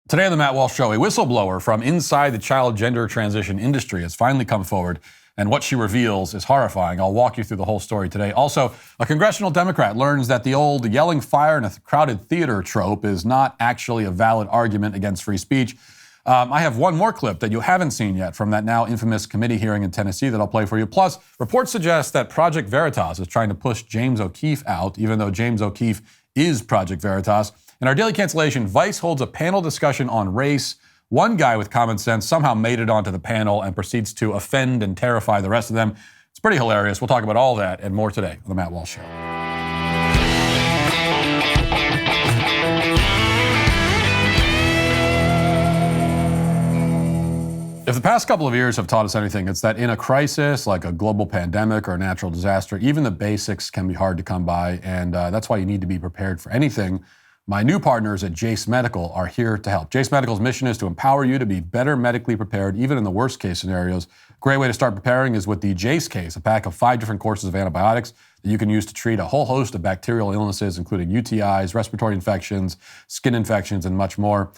Today on the Matt Walsh Show, a whistleblower from inside the child gender transition industry has finally come forward, and what she reveals is horrifying. I'll walk you through the whole story today. Also, a congressional Democrat learns that the old yelling fire in a crowded theater trope is not actually a valid argument against free speech. I have one more clip that you haven't seen yet from that now infamous committee hearing in Tennessee that I'll play for you. Plus, reports suggest that Project Veritas is trying to push James O'Keefe out, even though James O'Keefe is Project Veritas. In our Daily Cancellation, Vice holds a panel discussion on race. One guy with common sense somehow made it onto the panel and proceeds to offend and terrify the rest of them. It's pretty hilarious. We'll talk about all that and more today on the Matt Walsh Show. If the past couple of years have taught us anything, it's that in a crisis like a global pandemic or a natural disaster, even the basics can be hard to come by, and that's why you need to be prepared for anything. My new partners at Jace Medical are here to help. Jace Medical's mission is to empower you to be better medically prepared, even in the worst case scenarios. A great way to start preparing is with the Jace Case, a pack of 5 different courses of antibiotics that you can use to treat a whole host of bacterial illnesses, including UTIs, respiratory infections, skin infections, and much more.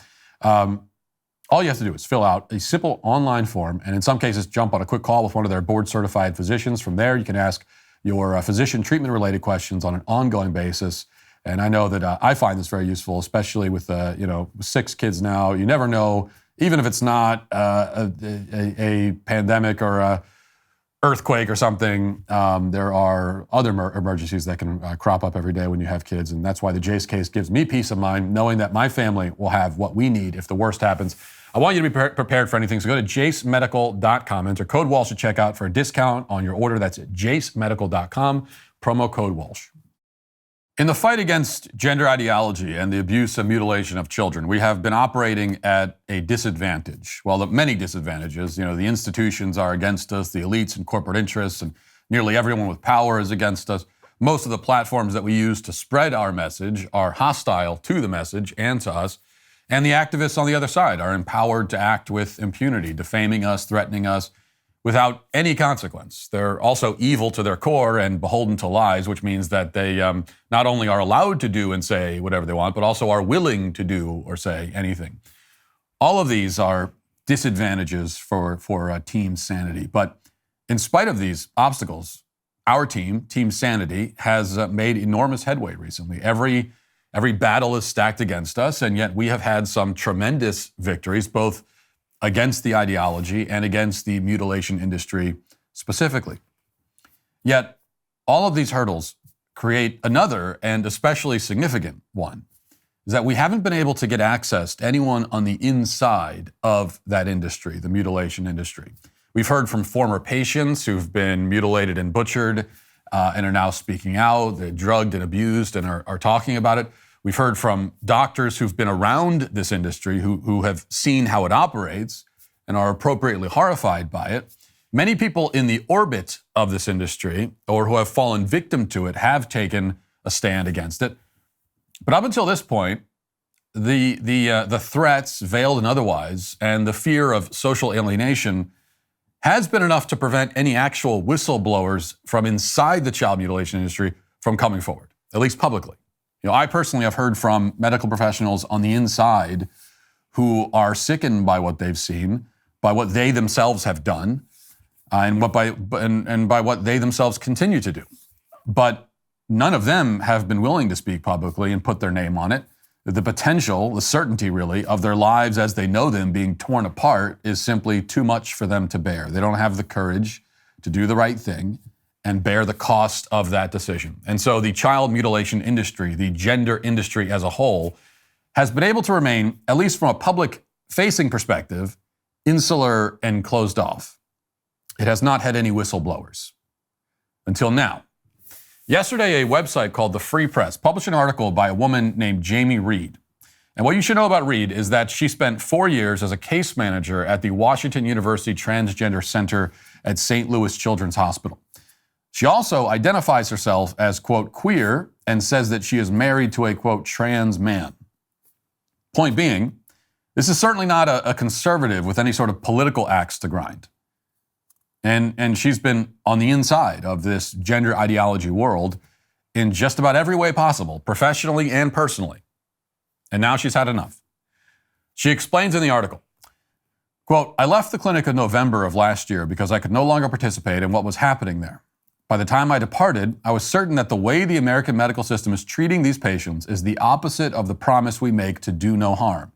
All you have to do is fill out a simple online form, and in some cases, jump on a quick call with one of their board-certified physicians. From there, you can ask your physician treatment-related questions on an ongoing basis. And I know that I find this very useful, especially with 6 kids now. You never know, even if it's not a pandemic or a earthquake or something, there are other emergencies that can crop up every day when you have kids. And that's why the Jace Case gives me peace of mind, knowing that my family will have what we need if the worst happens. I want you to be prepared for anything. So go to jacemedical.com, enter code Walsh at checkout for a discount on your order. That's at jacemedical.com, promo code Walsh. In the fight against gender ideology and the abuse and mutilation of children, we have been operating at a disadvantage. Well, many disadvantages. The institutions are against us, the elites and corporate interests, and nearly everyone with power is against us. Most of the platforms that we use to spread our message are hostile to the message and to us. And the activists on the other side are empowered to act with impunity, defaming us, threatening us, without any consequence. They're also evil to their core and beholden to lies, which means that they not only are allowed to do and say whatever they want, but also are willing to do or say anything. All of these are disadvantages for Team Sanity. But in spite of these obstacles, our team, Team Sanity, has made enormous headway recently. Every battle is stacked against us, and yet we have had some tremendous victories, both against the ideology and against the mutilation industry specifically. Yet, all of these hurdles create another and especially significant one, is that we haven't been able to get access to anyone on the inside of that industry, the mutilation industry. We've heard from former patients who've been mutilated and butchered and are now speaking out. They're drugged and abused and are talking about it. We've heard from doctors who've been around this industry who have seen how it operates and are appropriately horrified by it. Many people in the orbit of this industry or who have fallen victim to it have taken a stand against it. But up until this point, the threats, veiled and otherwise, and the fear of social alienation has been enough to prevent any actual whistleblowers from inside the child mutilation industry from coming forward, at least publicly. I personally have heard from medical professionals on the inside who are sickened by what they've seen, by what they themselves have done, and by what they themselves continue to do. But none of them have been willing to speak publicly and put their name on it. The potential, the certainty really, of their lives as they know them being torn apart is simply too much for them to bear. They don't have the courage to do the right thing and bear the cost of that decision. And so the child mutilation industry, the gender industry as a whole, has been able to remain, at least from a public-facing perspective, insular and closed off. It has not had any whistleblowers until now. Yesterday, a website called The Free Press published an article by a woman named Jamie Reed. And what you should know about Reed is that she spent 4 years as a case manager at the Washington University Transgender Center at St. Louis Children's Hospital. She also identifies herself as, quote, queer, and says that she is married to a, quote, trans man. Point being, this is certainly not a conservative with any sort of political axe to grind. And she's been on the inside of this gender ideology world in just about every way possible, professionally and personally. And now she's had enough. She explains in the article, quote, I left the clinic in November of last year because I could no longer participate in what was happening there. By the time I departed, I was certain that the way the American medical system is treating these patients is the opposite of the promise we make to do no harm.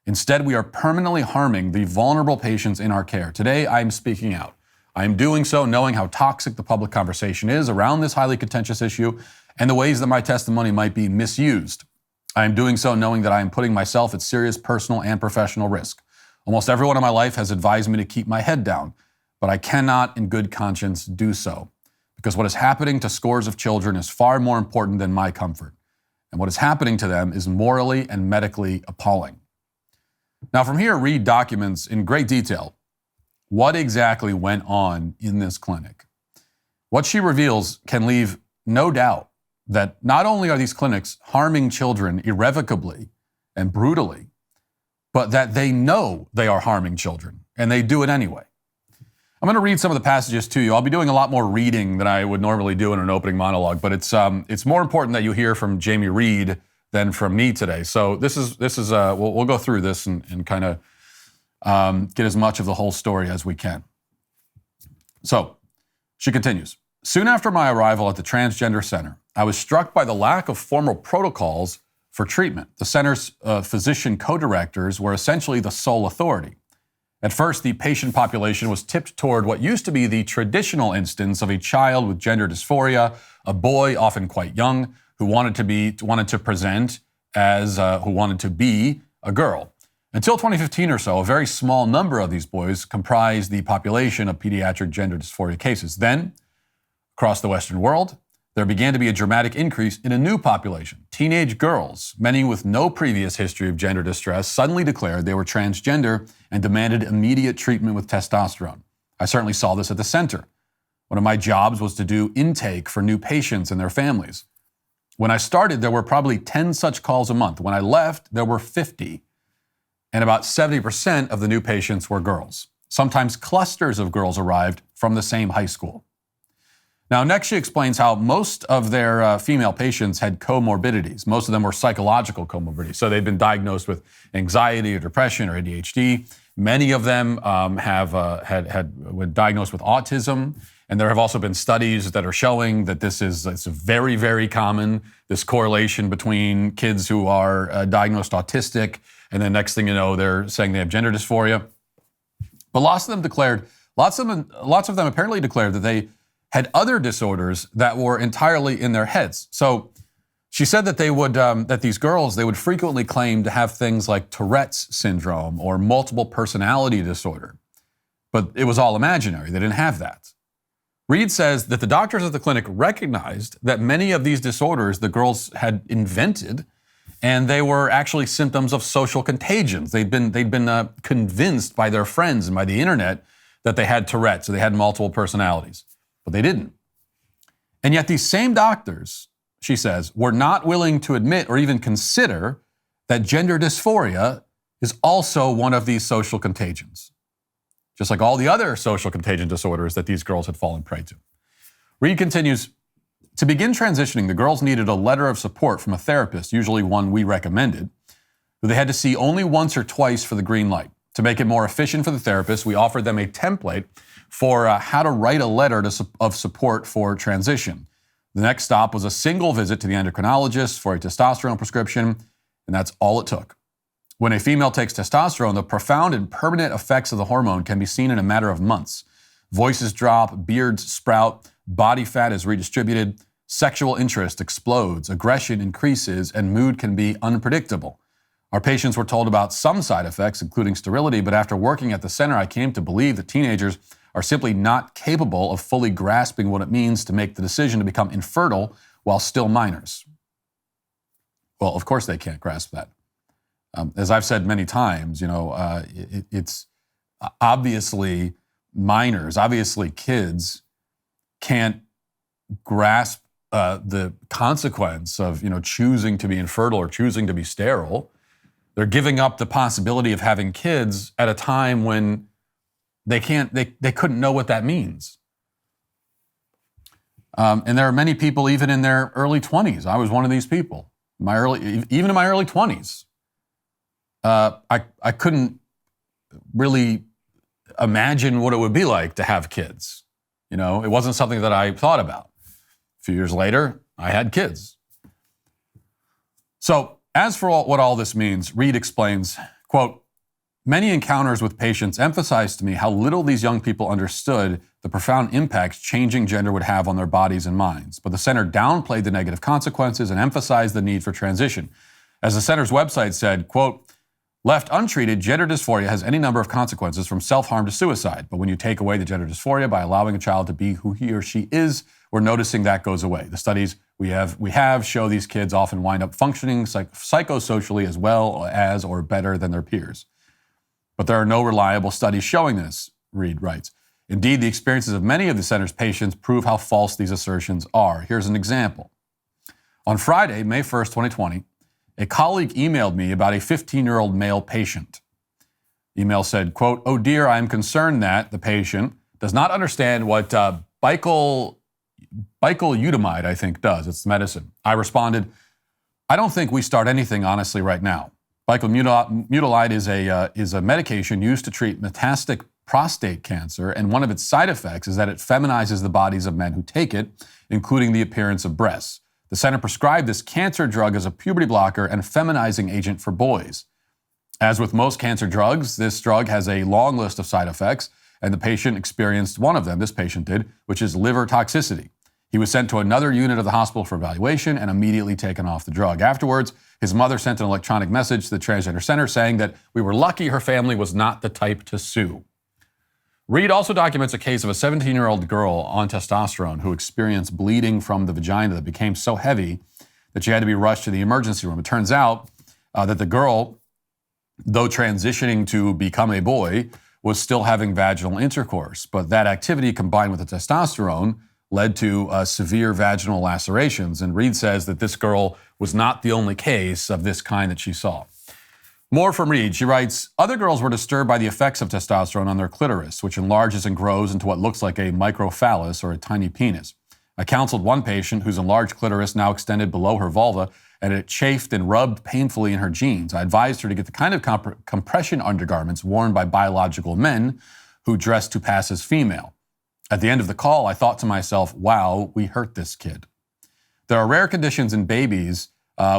Instead, we are permanently harming the vulnerable patients in our care. Today, I am speaking out. I am doing so knowing how toxic the public conversation is around this highly contentious issue and the ways that my testimony might be misused. I am doing so knowing that I am putting myself at serious personal and professional risk. Almost everyone in my life has advised me to keep my head down, but I cannot in good conscience do so. Because what is happening to scores of children is far more important than my comfort. And what is happening to them is morally and medically appalling. Now from here, Reed documents in great detail what exactly went on in this clinic. What she reveals can leave no doubt that not only are these clinics harming children irrevocably and brutally, but that they know they are harming children, and they do it anyway. I'm going to read some of the passages to you. I'll be doing a lot more reading than I would normally do in an opening monologue, but it's more important that you hear from Jamie Reed than from me today. So we'll go through this and kind of get as much of the whole story as we can. So she continues. Soon after my arrival at the Transgender Center, I was struck by the lack of formal protocols for treatment. The center's physician co-directors were essentially the sole authority. At first, the patient population was tipped toward what used to be the traditional instance of a child with gender dysphoria, a boy, often quite young, who wanted to be a girl. Until 2015 or so, a very small number of these boys comprised the population of pediatric gender dysphoria cases. Then, across the Western world, there began to be a dramatic increase in a new population. Teenage girls, many with no previous history of gender distress, suddenly declared they were transgender and demanded immediate treatment with testosterone. I certainly saw this at the center. One of my jobs was to do intake for new patients and their families. When I started, there were probably 10 such calls a month. When I left, there were 50. And about 70% of the new patients were girls. Sometimes clusters of girls arrived from the same high school. Now, next she explains how most of their female patients had comorbidities. Most of them were psychological comorbidities. So they've been diagnosed with anxiety or depression or ADHD. Many of them were diagnosed with autism. And there have also been studies that are showing that it's very, very common, this correlation between kids who are diagnosed autistic, and then next thing you know, they're saying they have gender dysphoria. But lots of them apparently declared that they had other disorders that were entirely in their heads. So she said that that these girls would frequently claim to have things like Tourette's syndrome or multiple personality disorder, but it was all imaginary. They didn't have that. Reed says that the doctors at the clinic recognized that many of these disorders the girls had invented, and they were actually symptoms of social contagions. They'd been convinced by their friends and by the internet that they had Tourette's, so they had multiple personalities. But they didn't. And yet these same doctors, she says, were not willing to admit or even consider that gender dysphoria is also one of these social contagions, just like all the other social contagion disorders that these girls had fallen prey to. Reed continues, to begin transitioning, the girls needed a letter of support from a therapist, usually one we recommended, who they had to see only once or twice for the green light. To make it more efficient for the therapist, we offered them a template for how to write a letter of support for transition. The next stop was a single visit to the endocrinologist for a testosterone prescription, and that's all it took. When a female takes testosterone, the profound and permanent effects of the hormone can be seen in a matter of months. Voices drop, beards sprout, body fat is redistributed, sexual interest explodes, aggression increases, and mood can be unpredictable. Our patients were told about some side effects, including sterility, but after working at the center, I came to believe that teenagers are simply not capable of fully grasping what it means to make the decision to become infertile while still minors. Well, of course they can't grasp that. As I've said many times, it's obviously minors, obviously kids can't grasp the consequence of, choosing to be infertile or choosing to be sterile. They're giving up the possibility of having kids at a time when they couldn't know what that means. And there are many people even in their early 20s. I was one of these people. Even in my early 20s. I couldn't really imagine what it would be like to have kids. You know, it wasn't something that I thought about. A few years later, I had kids. So as for what all this means, Reed explains, quote, many encounters with patients emphasized to me how little these young people understood the profound impact changing gender would have on their bodies and minds. But the center downplayed the negative consequences and emphasized the need for transition. As the center's website said, quote, left untreated, gender dysphoria has any number of consequences from self-harm to suicide. But when you take away the gender dysphoria by allowing a child to be who he or she is, we're noticing that goes away. The studies we have show these kids often wind up functioning psychosocially as well as or better than their peers. But there are no reliable studies showing this, Reed writes. Indeed, the experiences of many of the center's patients prove how false these assertions are. Here's an example. On Friday, May 1st, 2020, a colleague emailed me about a 15-year-old male patient. The email said, quote, oh dear, I am concerned that the patient does not understand what bicalutamide, I think, does. It's medicine. I responded, I don't think we start anything honestly right now. Bicalutamide is a medication used to treat metastatic prostate cancer, and one of its side effects is that it feminizes the bodies of men who take it, including the appearance of breasts. The center prescribed this cancer drug as a puberty blocker and feminizing agent for boys. As with most cancer drugs, this drug has a long list of side effects, and the patient experienced one of them, this patient did, which is liver toxicity. He was sent to another unit of the hospital for evaluation and immediately taken off the drug. Afterwards, his mother sent an electronic message to the transgender center saying that we were lucky her family was not the type to sue. Reed also documents a case of a 17-year-old girl on testosterone who experienced bleeding from the vagina that became so heavy that she had to be rushed to the emergency room. It turns out that the girl, though transitioning to become a boy, was still having vaginal intercourse. But that activity combined with the testosterone led to severe vaginal lacerations. And Reed says that this girl was not the only case of this kind that she saw. More from Reed. She writes, other girls were disturbed by the effects of testosterone on their clitoris, which enlarges and grows into what looks like a microphallus or a tiny penis. I counseled one patient whose enlarged clitoris now extended below her vulva, and it chafed and rubbed painfully in her jeans. I advised her to get the kind of compression undergarments worn by biological men who dress to pass as female. At the end of the call, I thought to myself, wow, we hurt this kid. There are rare conditions in babies,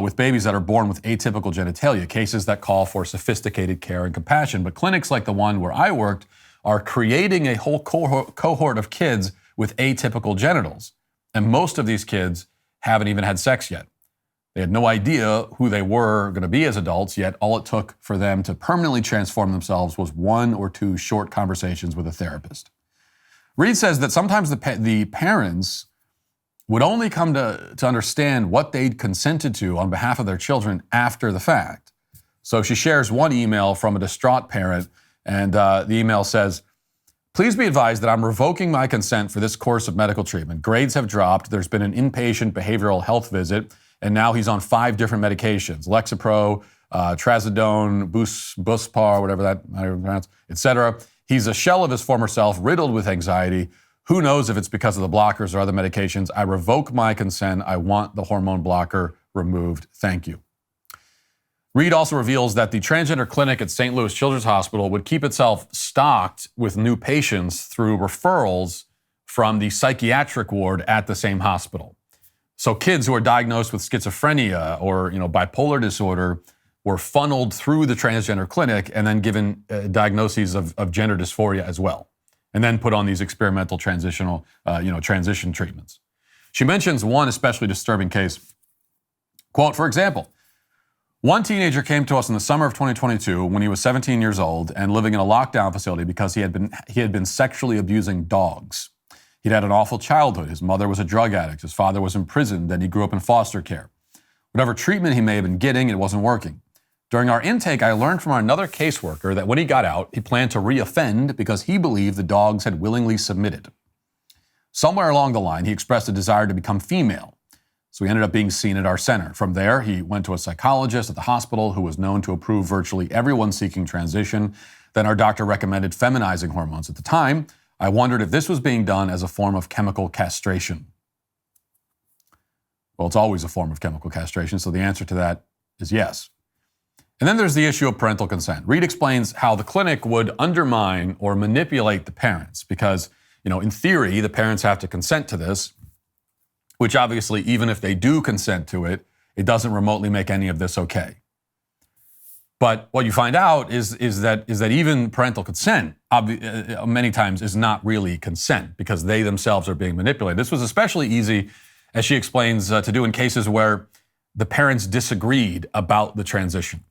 with babies that are born with atypical genitalia, cases that call for sophisticated care and compassion. But clinics like the one where I worked are creating a whole cohort of kids with atypical genitals. And most of these kids haven't even had sex yet. They had no idea who they were going to be as adults, yet all it took for them to permanently transform themselves was 1 or 2 short conversations with a therapist. Reed says that sometimes the parents would only come to understand what they'd consented to on behalf of their children after the fact. So she shares one email from a distraught parent, and the email says, please be advised that I'm revoking my consent for this course of medical treatment. Grades have dropped. There's been an inpatient behavioral health visit, and now he's on 5 different medications, Lexapro, Trazodone, Buspar, whatever that I pronounce, etc. He's a shell of his former self, riddled with anxiety. Who knows if it's because of the blockers or other medications? I revoke my consent. I want the hormone blocker removed. Thank you. Reed also reveals that the transgender clinic at St. Louis Children's Hospital would keep itself stocked with new patients through referrals from the psychiatric ward at the same hospital. So kids who are diagnosed with schizophrenia or bipolar disorder were funneled through the transgender clinic and then given diagnoses of gender dysphoria as well, and then put on these experimental transition treatments. She mentions one especially disturbing case. Quote, for example, one teenager came to us in the summer of 2022 when he was 17 years old and living in a lockdown facility because he had been sexually abusing dogs. He'd had an awful childhood. His mother was a drug addict. His father was imprisoned, and he grew up in foster care. Whatever treatment he may have been getting, it wasn't working. During our intake, I learned from another caseworker that when he got out, he planned to reoffend because he believed the dogs had willingly submitted. Somewhere along the line, he expressed a desire to become female. So he ended up being seen at our center. From there, he went to a psychologist at the hospital who was known to approve virtually everyone seeking transition. Then our doctor recommended feminizing hormones. At the time, I wondered if this was being done as a form of chemical castration. Well, it's always a form of chemical castration, so the answer to that is yes. And then there's the issue of parental consent. Reed explains how the clinic would undermine or manipulate the parents because, in theory, the parents have to consent to this, which obviously, even if they do consent to it, it doesn't remotely make any of this okay. But what you find out is that even parental consent many times is not really consent because they themselves are being manipulated. This was especially easy, as she explains, to do in cases where the parents disagreed about the transition.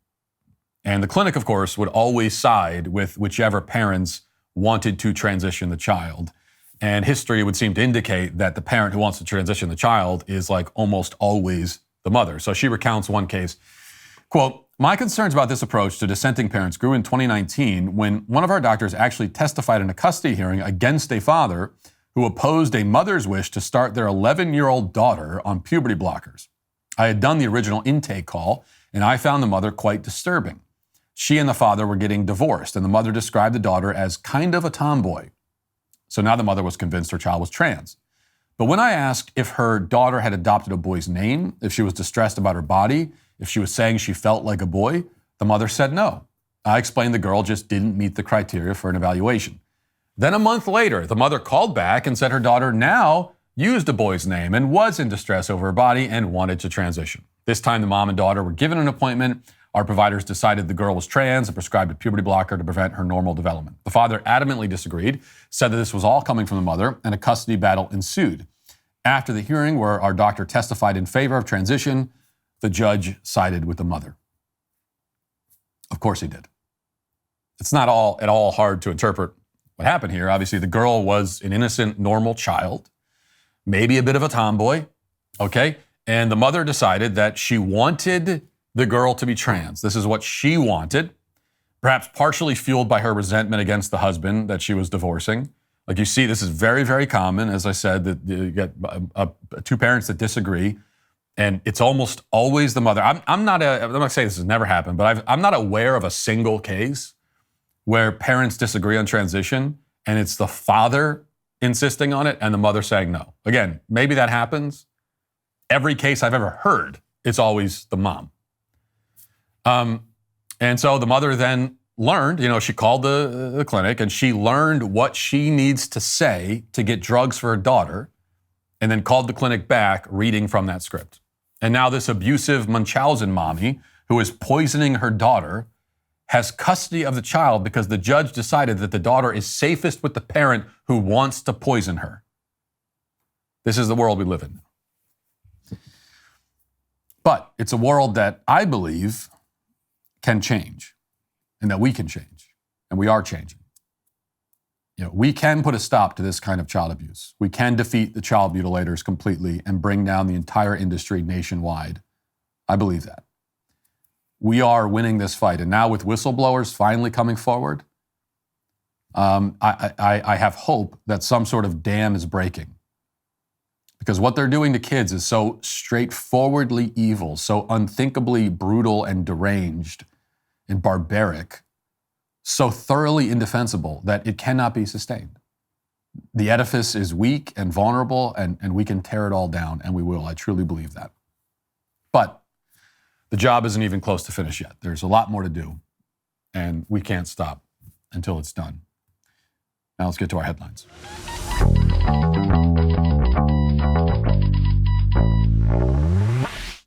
And the clinic, of course, would always side with whichever parents wanted to transition the child. And history would seem to indicate that the parent who wants to transition the child is like almost always the mother. So she recounts one case, quote, "My concerns about this approach to dissenting parents grew in 2019 when one of our doctors actually testified in a custody hearing against a father who opposed a mother's wish to start their 11-year-old daughter on puberty blockers. I had done the original intake call, and I found the mother quite disturbing. She and the father were getting divorced, and the mother described the daughter as kind of a tomboy. So now the mother was convinced her child was trans. But when I asked if her daughter had adopted a boy's name, if she was distressed about her body, if she was saying she felt like a boy, the mother said no. I explained the girl just didn't meet the criteria for an evaluation. Then a month later, the mother called back and said her daughter now used a boy's name and was in distress over her body and wanted to transition. This time the mom and daughter were given an appointment. Our providers decided the girl was trans and prescribed a puberty blocker to prevent her normal development. The father adamantly disagreed, said that this was all coming from the mother, and a custody battle ensued. After the hearing where our doctor testified in favor of transition, the judge sided with the mother." Of course he did. It's not at all hard to interpret what happened here. Obviously, the girl was an innocent, normal child, maybe a bit of a tomboy, okay? And the mother decided that she wanted the girl to be trans. This is what she wanted, perhaps partially fueled by her resentment against the husband that she was divorcing. Like you see, this is very, very common. As I said, that you get two parents that disagree, and it's almost always the mother. I'm not saying this has never happened, but I'm not aware of a single case where parents disagree on transition and it's the father insisting on it and the mother saying no. Again, maybe that happens. Every case I've ever heard, it's always the mom. And so the mother then learned, she called the clinic and she learned what she needs to say to get drugs for her daughter and then called the clinic back reading from that script. And now this abusive Munchausen mommy who is poisoning her daughter has custody of the child because the judge decided that the daughter is safest with the parent who wants to poison her. This is the world we live in. But it's a world that I believe can change and that we can change, and we are changing. We can put a stop to this kind of child abuse. We can defeat the child mutilators completely and bring down the entire industry nationwide. I believe that. We are winning this fight. And now with whistleblowers finally coming forward, I have hope that some sort of dam is breaking. Because what they're doing to kids is so straightforwardly evil, so unthinkably brutal and deranged and barbaric, so thoroughly indefensible that it cannot be sustained. The edifice is weak and vulnerable, and we can tear it all down, and we will. I truly believe that. But the job isn't even close to finish yet. There's a lot more to do, and we can't stop until it's done. Now let's get to our headlines.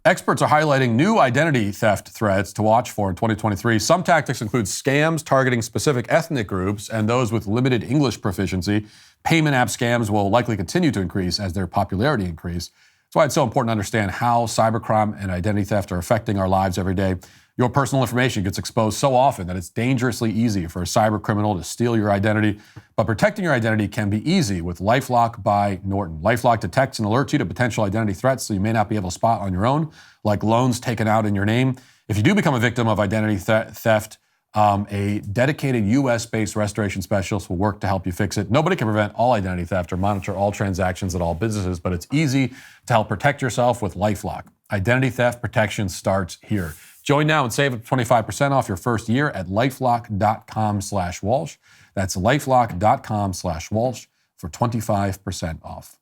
Experts are highlighting new identity theft threats to watch for in 2023. Some tactics include scams targeting specific ethnic groups and those with limited English proficiency. Payment app scams will likely continue to increase as their popularity increases. That's why it's so important to understand how cybercrime and identity theft are affecting our lives every day. Your personal information gets exposed so often that it's dangerously easy for a cyber criminal to steal your identity. But protecting your identity can be easy with LifeLock by Norton. LifeLock detects and alerts you to potential identity threats that you may not be able to spot on your own, like loans taken out in your name. If you do become a victim of identity theft, a dedicated U.S.-based restoration specialist will work to help you fix it. Nobody can prevent all identity theft or monitor all transactions at all businesses, but it's easy to help protect yourself with LifeLock. Identity theft protection starts here. Join now and save up 25% off your first year at lifelock.com/Walsh. That's lifelock.com/Walsh for 25% off.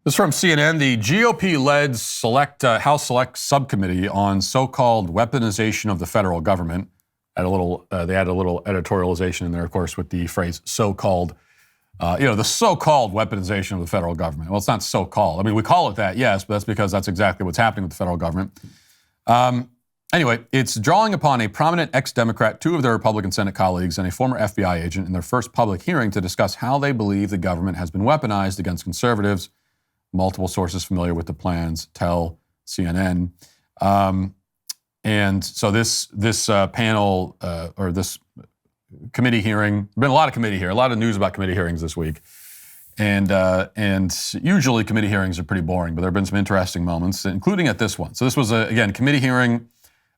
This is from CNN. The GOP-led House Select Subcommittee on so-called weaponization of the federal government. They added a little editorialization in there, of course, with the phrase so-called, the so-called weaponization of the federal government. Well, it's not so-called. I mean, we call it that, yes, but that's because that's exactly what's happening with the federal government. Anyway, it's drawing upon a prominent ex-Democrat, two of their Republican Senate colleagues, and a former FBI agent in their first public hearing to discuss how they believe the government has been weaponized against conservatives. Multiple sources familiar with the plans tell CNN. And so this panel or this committee hearing, been a lot of committee here, a lot of news about committee hearings this week. And usually committee hearings are pretty boring, but there have been some interesting moments, including at this one. So this was, again, committee hearing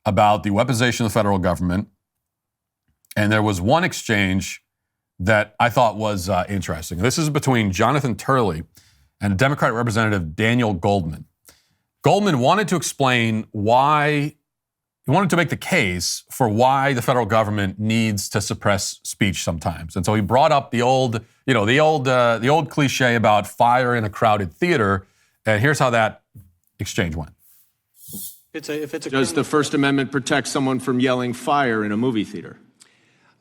about the weaponization of the federal government. And there was one exchange that I thought was interesting. This is between Jonathan Turley and Democratic Representative Daniel Goldman. Goldman wanted to explain why, he wanted to make the case for why the federal government needs to suppress speech sometimes. And so he brought up the old cliche about fire in a crowded theater. And here's how that exchange went. Does the First Amendment protect someone from yelling fire in a movie theater?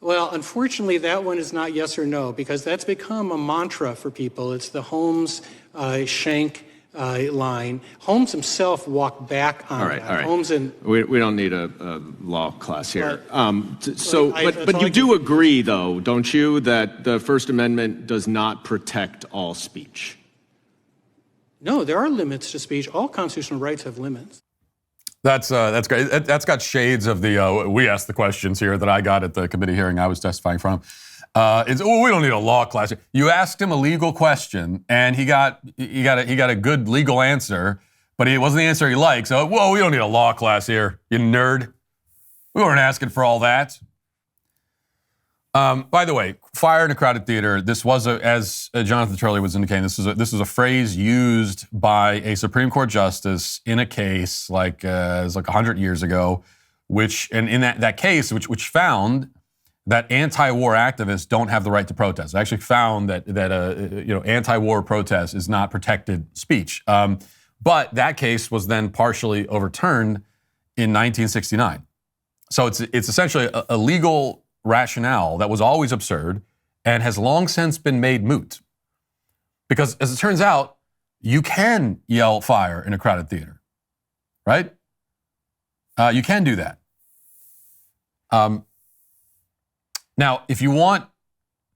Well, unfortunately, that one is not yes or no, because that's become a mantra for people. It's the Holmes Schenck line. Holmes himself walked back on that. All right. Holmes and we don't need a law class here. But you do agree, though, don't you, that the First Amendment does not protect all speech? No, there are limits to speech. All constitutional rights have limits. That's great. That's got shades of the we asked the questions here that I got at the committee hearing I was testifying from. We don't need a law class. You asked him a legal question, and he got a good legal answer, but it wasn't the answer he liked. So, we don't need a law class here, you nerd. We weren't asking for all that. By the way, fire in a crowded theater. This was, as Jonathan Turley was indicating, this is a phrase used by a Supreme Court justice in a case it was like 100 years ago, and in that case, which found that anti-war activists don't have the right to protest. It actually found that anti-war protest is not protected speech. But that case was then partially overturned in 1969. So it's essentially a legal rationale that was always absurd and has long since been made moot. Because as it turns out, you can yell fire in a crowded theater, right? You can do that. Now, if you want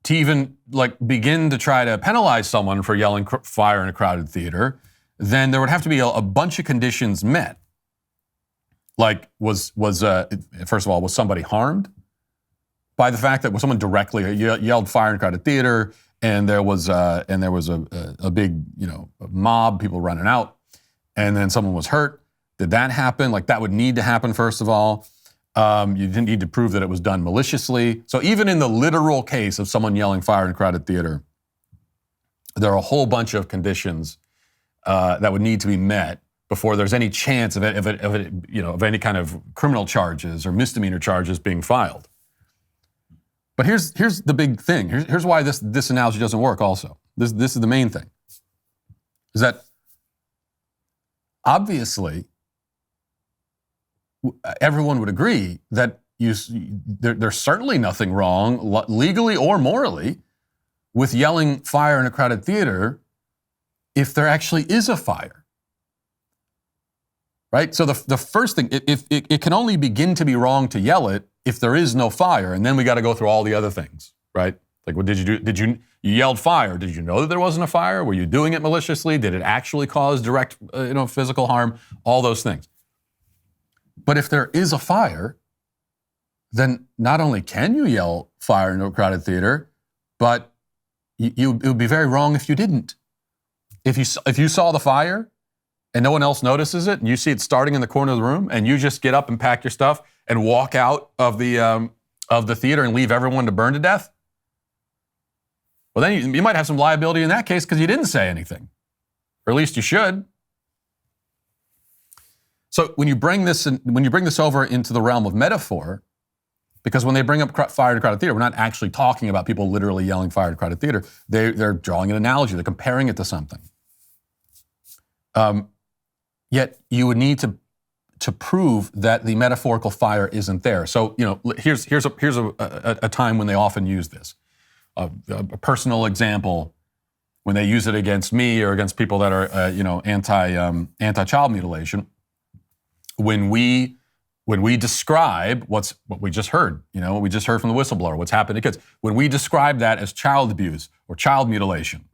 to even begin to try to penalize someone for yelling fire in a crowded theater, then there would have to be a bunch of conditions met. First of all, was somebody harmed by the fact that someone directly yelled fire in a crowded theater, and there was a big mob, people running out, and then someone was hurt? Did that happen? That would need to happen, first of all. You didn't need to prove that it was done maliciously. So even in the literal case of someone yelling fire in a crowded theater, there are a whole bunch of conditions that would need to be met before there's any chance of any kind of criminal charges or misdemeanor charges being filed. But here's the big thing. Here's why this analogy doesn't work also. This is the main thing. Is that obviously everyone would agree that there's certainly nothing wrong, legally or morally, with yelling fire in a crowded theater if there actually is a fire. Right? So the first thing, if it can only begin to be wrong to yell it if there is no fire, and then we got to go through all the other things, right? What did you do? You yelled fire. Did you know that there wasn't a fire? Were you doing it maliciously? Did it actually cause direct, physical harm? All those things. But if there is a fire, then not only can you yell fire in a crowded theater, but it would be very wrong if you didn't. If you saw the fire and no one else notices it, and you see it starting in the corner of the room, and you just get up and pack your stuff and walk out of the theater and leave everyone to burn to death, well, then you might have some liability in that case because you didn't say anything, or at least you should. So when you bring this over into the realm of metaphor, because when they bring up fire in a crowded theater, we're not actually talking about people literally yelling fire in a crowded theater. They're drawing an analogy. They're comparing it to something. Yet you would need to prove that the metaphorical fire isn't there. So, here's a time when they often use this. A personal example, when they use it against me or against people that are, anti-child mutilation. When we describe what we just heard, what we just heard from the whistleblower, what's happened to kids, when we describe that as child abuse or child mutilation,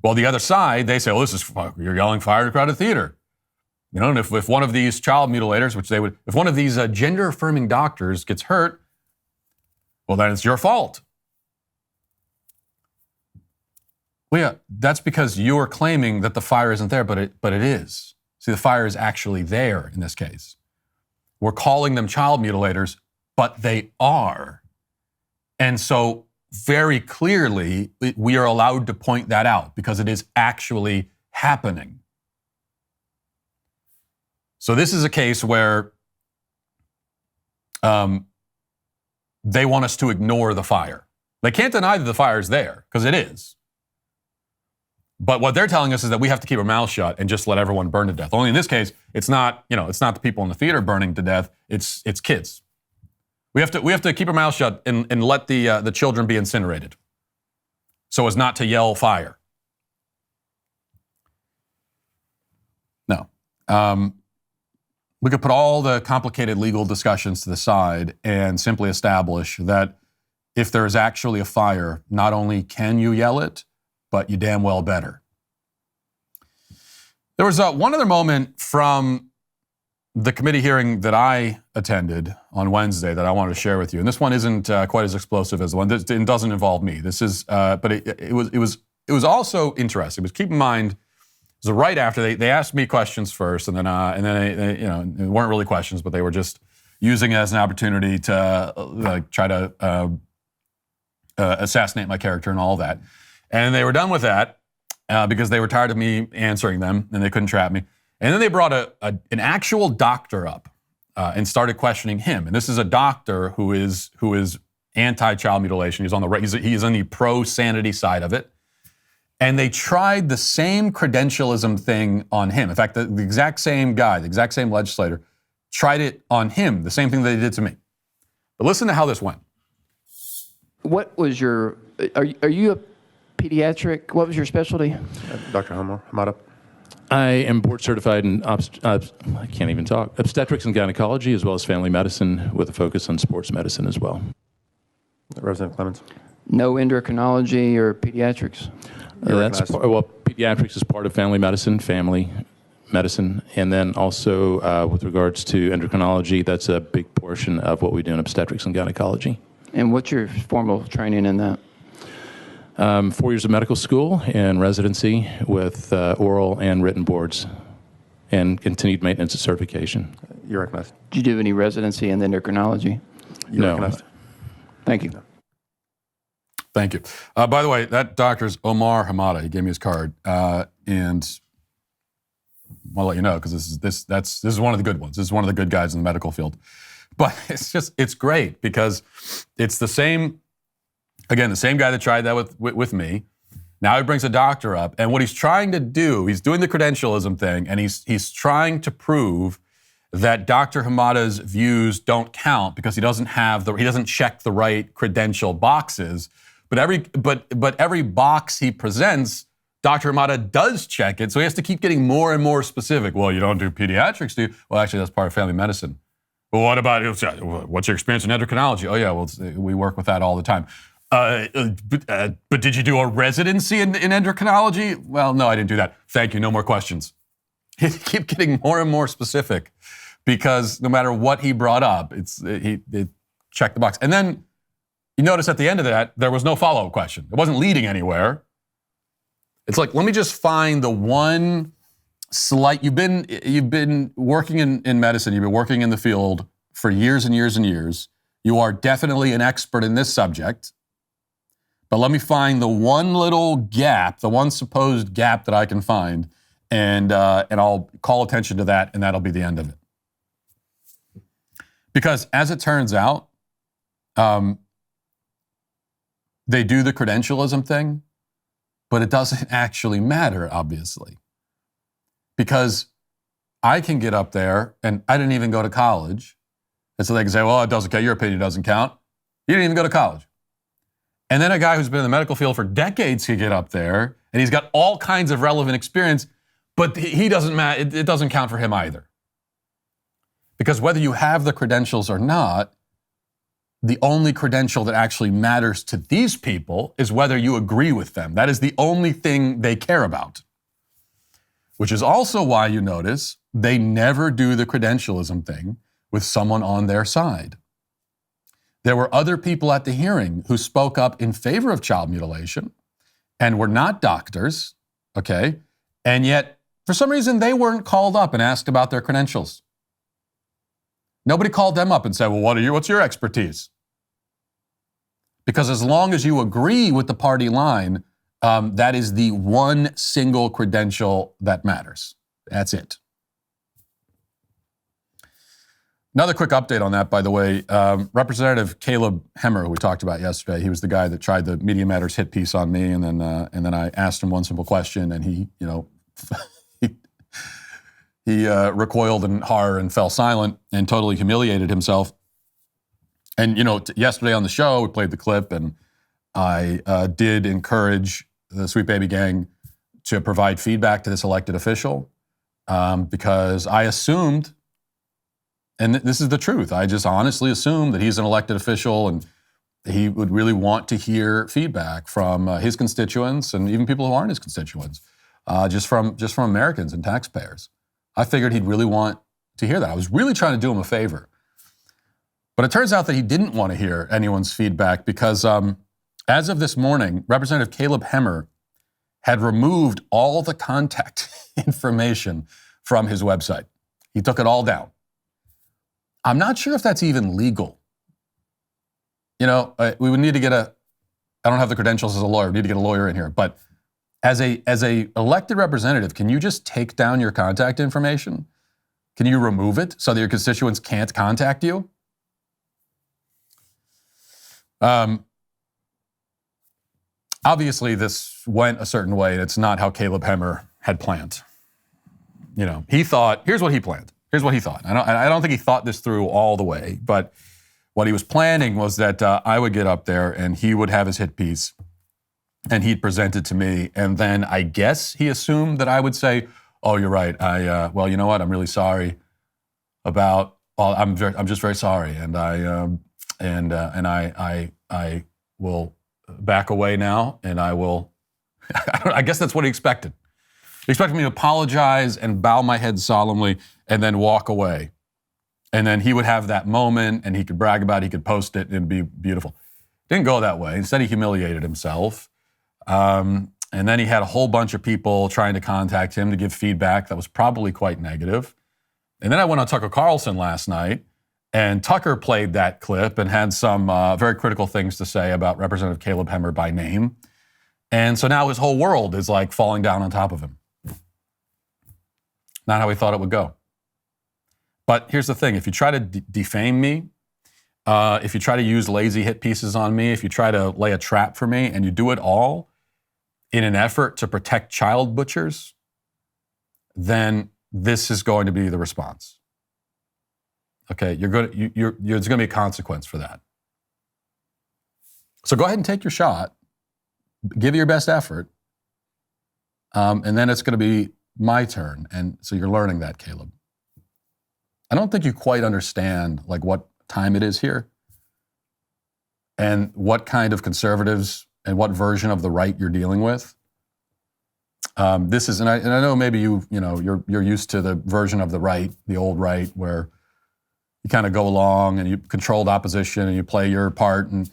well, the other side, they say, you're yelling fire to crowded theater. And if one of these child mutilators, if one of these gender-affirming doctors gets hurt, well, then it's your fault. Well, yeah, that's because you're claiming that the fire isn't there, but it is. See, the fire is actually there in this case. We're calling them child mutilators, but they are. And so very clearly, we are allowed to point that out because it is actually happening. So this is a case where they want us to ignore the fire. They can't deny that the fire is there, because it is. But what they're telling us is that we have to keep our mouths shut and just let everyone burn to death. Only in this case, it's not the people in the theater burning to death, it's kids. We have to keep our mouths shut and let the children be incinerated so as not to yell fire. No. We could put all the complicated legal discussions to the side and simply establish that if there is actually a fire, not only can you yell it, but you damn well better. There was one other moment from the committee hearing that I attended on Wednesday that I wanted to share with you. And this one isn't quite as explosive as the one. It doesn't involve me. This is, but it was also interesting. Because keep in mind, it was right after they asked me questions first, and then they, it weren't really questions, but they were just using it as an opportunity to try to assassinate my character and all that. And they were done with that because they were tired of me answering them and they couldn't trap me. And then they brought an actual doctor up and started questioning him. And this is a doctor who is anti-child mutilation. He's on the pro-sanity side of it. And they tried the same credentialism thing on him. In fact, the exact same guy, the exact same legislator, tried it on him, the same thing that they did to me. But listen to how this went. What was are you a pediatric, what was your specialty? Dr. Hamada. I am board certified in I can't even talk, obstetrics and gynecology, as well as family medicine with a focus on sports medicine as well. Representative Clemens. No endocrinology or pediatrics? Pediatrics is part of family medicine, and then also with regards to endocrinology, that's a big portion of what we do in obstetrics and gynecology. And what's your formal training in that? 4 years of medical school and residency with oral and written boards and continued maintenance and certification. You're recognized. Did you do any residency in endocrinology? You're No. recognized. Thank you. Thank you. By the way, that doctor's Omar Hamada. He gave me his card, and I'll let you know because this is one of the good ones. This is one of the good guys in the medical field. But it's great because it's the same. Again, the same guy that tried that with me. Now he brings a doctor up, and what he's trying to do, he's doing the credentialism thing, and he's trying to prove that Dr. Hamada's views don't count because he doesn't check the right credential boxes. But every box he presents, Dr. Hamada does check it, so he has to keep getting more and more specific. Well, you don't do pediatrics, do you? Well, actually, that's part of family medicine. Well, what about, what's your experience in endocrinology? Oh, yeah, well, we work with that all the time. But did you do a residency in endocrinology? Well, no, I didn't do that. Thank you, no more questions. He keep getting more and more specific because no matter what he brought up, it checked the box. And then you notice at the end of that, there was no follow-up question. It wasn't leading anywhere. It's like, let me just find the one slight, you've been working in medicine, you've been working in the field for years and years and years. You are definitely an expert in this subject. But let me find the one little gap, the one supposed gap that I can find, and I'll call attention to that, and that'll be the end of it. Because as it turns out, they do the credentialism thing, but it doesn't actually matter, obviously. because I can get up there and I didn't even go to college. And so they can say, well, it doesn't count. Your opinion doesn't count. You didn't even go to college. And then a guy who's been in the medical field for decades can get up there and he's got all kinds of relevant experience, but he doesn't it doesn't count for him either. Because whether you have the credentials or not, the only credential that actually matters to these people is whether you agree with them. That is the only thing they care about. Which is also why you notice they never do the credentialism thing with someone on their side. There were other people at the hearing who spoke up in favor of child mutilation and were not doctors, okay? And yet, for some reason, they weren't called up and asked about their credentials. Nobody called them up and said, well, what's your expertise? Because as long as you agree with the party line, that is the one single credential that matters. That's it. Another quick update on that, by the way. Representative Caleb Hemmer, who we talked about yesterday, he was the guy that tried the Media Matters hit piece on me, and then I asked him one simple question, and he recoiled in horror and fell silent and totally humiliated himself. And yesterday on the show, we played the clip, and I did encourage the Sweet Baby Gang to provide feedback to this elected official because I assumed, and this is the truth, I just honestly assumed that he's an elected official and he would really want to hear feedback from his constituents and even people who aren't his constituents, just from Americans and taxpayers. I figured he'd really want to hear that. I was really trying to do him a favor. But it turns out that he didn't want to hear anyone's feedback because as of this morning, Representative Caleb Hemmer had removed all the contact information from his website. He took it all down. I'm not sure if that's even legal. We would need to get I don't have the credentials as a lawyer, we need to get a lawyer in here, but as a elected representative, can you just take down your contact information? Can you remove it so that your constituents can't contact you? Obviously, this went a certain way, and it's not how Caleb Hemmer had planned. He thought, here's what he planned. Here's what he thought. I don't think he thought this through all the way, but what he was planning was that I would get up there and he would have his hit piece and he'd present it to me. And then I guess he assumed that I would say, oh, you're right. Well, you know what? I'm really sorry about, I'm just very sorry. And I will back away now, and I will, I guess that's what he expected. He expected me to apologize and bow my head solemnly and then walk away. And then he would have that moment and he could brag about it, he could post it, and it'd be beautiful. Didn't go that way. Instead, he humiliated himself. And then he had a whole bunch of people trying to contact him to give feedback that was probably quite negative. And then I went on Tucker Carlson last night, and Tucker played that clip and had some very critical things to say about Representative Caleb Hemmer by name. And so now his whole world is like falling down on top of him. Not how he thought it would go. But here's the thing. If you try to defame me, if you try to use lazy hit pieces on me, if you try to lay a trap for me, and you do it all in an effort to protect child butchers, then this is going to be the response. Okay, there's going to be a consequence for that. So go ahead and take your shot, give it your best effort, and then it's going to be my turn. And so you're learning that, Caleb. I don't think you quite understand what time it is here and what kind of conservatives and what version of the right you're dealing with. This is, and I know maybe you're used to the version of the right, the old right, where you kind of go along and you controlled opposition and you play your part, and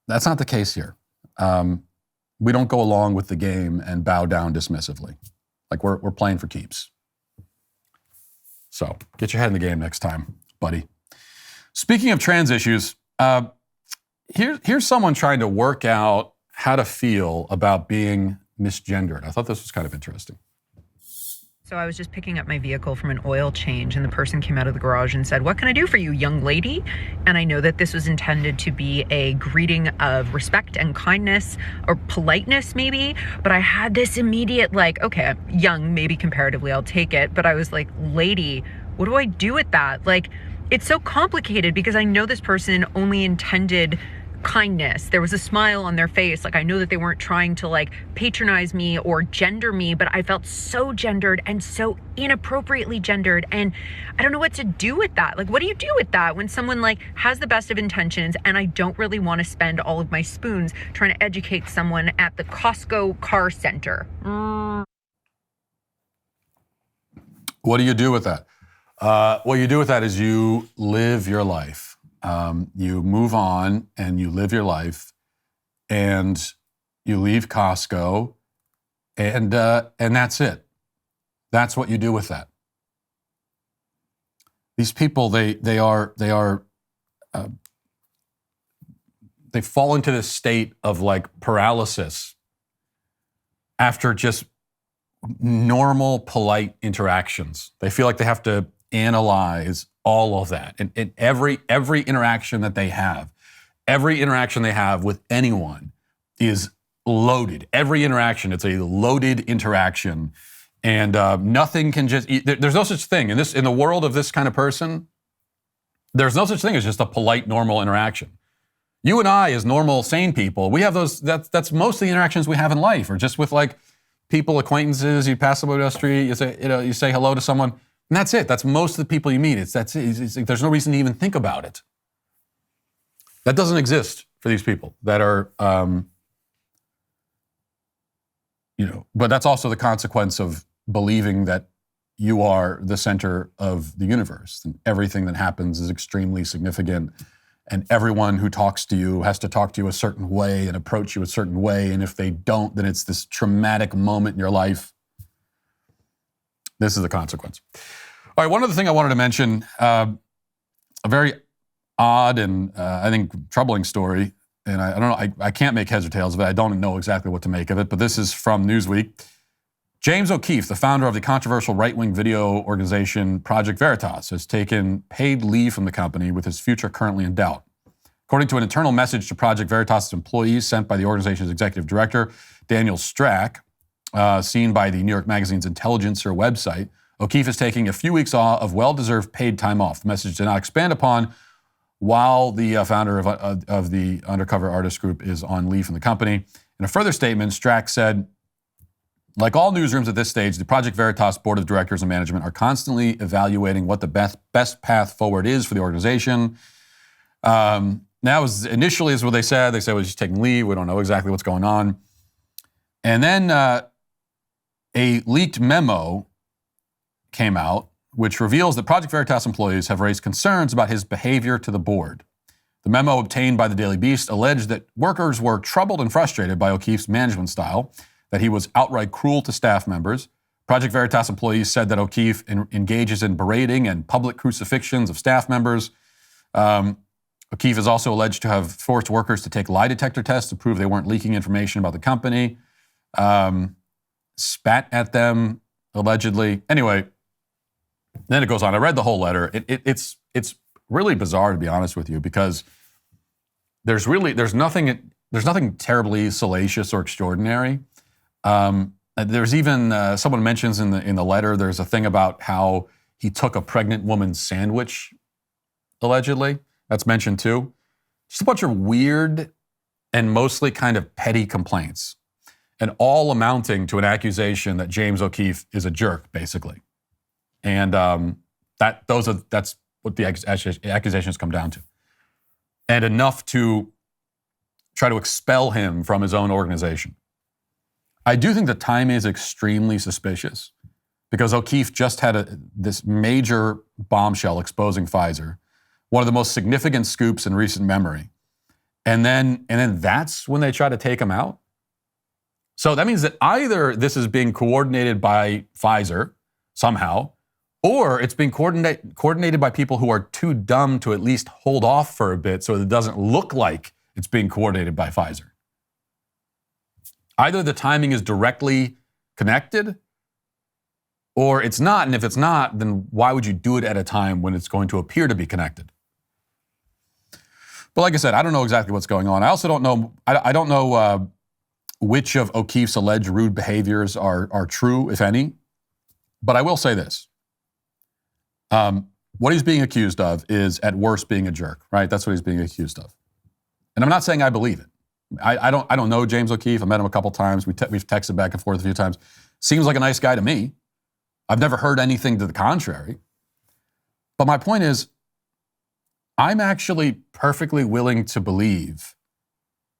that's not the case here. We don't go along with the game and bow down dismissively. We're playing for keeps. So get your head in the game next time, buddy. Speaking of trans issues, here's someone trying to work out how to feel about being misgendered. I thought this was kind of interesting. So I was just picking up my vehicle from an oil change, and the person came out of the garage and said, "What can I do for you, young lady?" And I know that this was intended to be a greeting of respect and kindness, or politeness maybe, but I had this immediate like, okay, young, maybe comparatively, I'll take it. But I was like, lady, what do I do with that? Like, it's so complicated because I know this person only intended kindness. There was a smile on their face. Like, I know that they weren't trying to like patronize me or gender me, but I felt so gendered and so inappropriately gendered. And I don't know what to do with that. Like, what do you do with that when someone like has the best of intentions and I don't really want to spend all of my spoons trying to educate someone at the Costco car center? What do you do with that? What you do with that is you live your life. You move on and you live your life, and you leave Costco, and that's it. That's what you do with that. These people, they fall into this state of like paralysis after just normal, polite interactions. They feel like they have to analyze all of that. And every interaction that they have, every interaction they have with anyone is loaded. Every interaction, it's a loaded interaction. And nothing can just, there's no such thing. In the world of this kind of person, there's no such thing as just a polite, normal interaction. You and I, as normal, sane people, we have those, that's most of the interactions we have in life, or just with like people, acquaintances, you pass somebody down the street, you say hello to someone, and that's it. That's most of the people you meet. It's like, there's no reason to even think about it. That doesn't exist for these people that are, but that's also the consequence of believing that you are the center of the universe, and everything that happens is extremely significant, and everyone who talks to you has to talk to you a certain way and approach you a certain way, and if they don't, then it's this traumatic moment in your life. This is the consequence. All right, one other thing I wanted to mention, a very odd and I think troubling story, and I don't know, I can't make heads or tails of it. I don't know exactly what to make of it, but this is from Newsweek. James O'Keefe, the founder of the controversial right-wing video organization Project Veritas, has taken paid leave from the company with his future currently in doubt. According to an internal message to Project Veritas' employees sent by the organization's executive director, Daniel Strack, seen by the New York Magazine's Intelligencer website, O'Keefe is taking a few weeks off of well-deserved paid time off. The message did not expand upon while the founder of the Undercover Artist Group is on leave from the company. In a further statement, Strack said, like all newsrooms at this stage, the Project Veritas board of directors and management are constantly evaluating what the best path forward is for the organization. That was initially is what they said. They said we're just taking leave. We don't know exactly what's going on. And then a leaked memo came out, which reveals that Project Veritas employees have raised concerns about his behavior to the board. The memo obtained by the Daily Beast alleged that workers were troubled and frustrated by O'Keefe's management style, that he was outright cruel to staff members. Project Veritas employees said that O'Keefe engages in berating and public crucifixions of staff members. O'Keefe is also alleged to have forced workers to take lie detector tests to prove they weren't leaking information about the company. Spat at them, allegedly. Anyway, then it goes on. I read the whole letter. It's really bizarre, to be honest with you, because there's nothing terribly salacious or extraordinary. There's even someone mentions in the letter, there's a thing about how he took a pregnant woman's sandwich, allegedly. That's mentioned too. Just a bunch of weird and mostly kind of petty complaints, and all amounting to an accusation that James O'Keefe is a jerk, basically. And that's what the accusations come down to. And enough to try to expel him from his own organization. I do think the timing is extremely suspicious, because O'Keefe just had this major bombshell exposing Pfizer, one of the most significant scoops in recent memory. And then that's when they try to take him out. So that means that either this is being coordinated by Pfizer somehow, or it's being coordinated by people who are too dumb to at least hold off for a bit so it doesn't look like it's being coordinated by Pfizer. Either the timing is directly connected, or it's not. And if it's not, then why would you do it at a time when it's going to appear to be connected? But like I said, I don't know exactly what's going on. I also don't know, I don't know which of O'Keefe's alleged rude behaviors are true, if any. But I will say this. What he's being accused of is at worst being a jerk, right? That's what he's being accused of. And I'm not saying I believe it. I don't know James O'Keefe. I met him a couple times. We've texted back and forth a few times. Seems like a nice guy to me. I've never heard anything to the contrary. But my point is, I'm actually perfectly willing to believe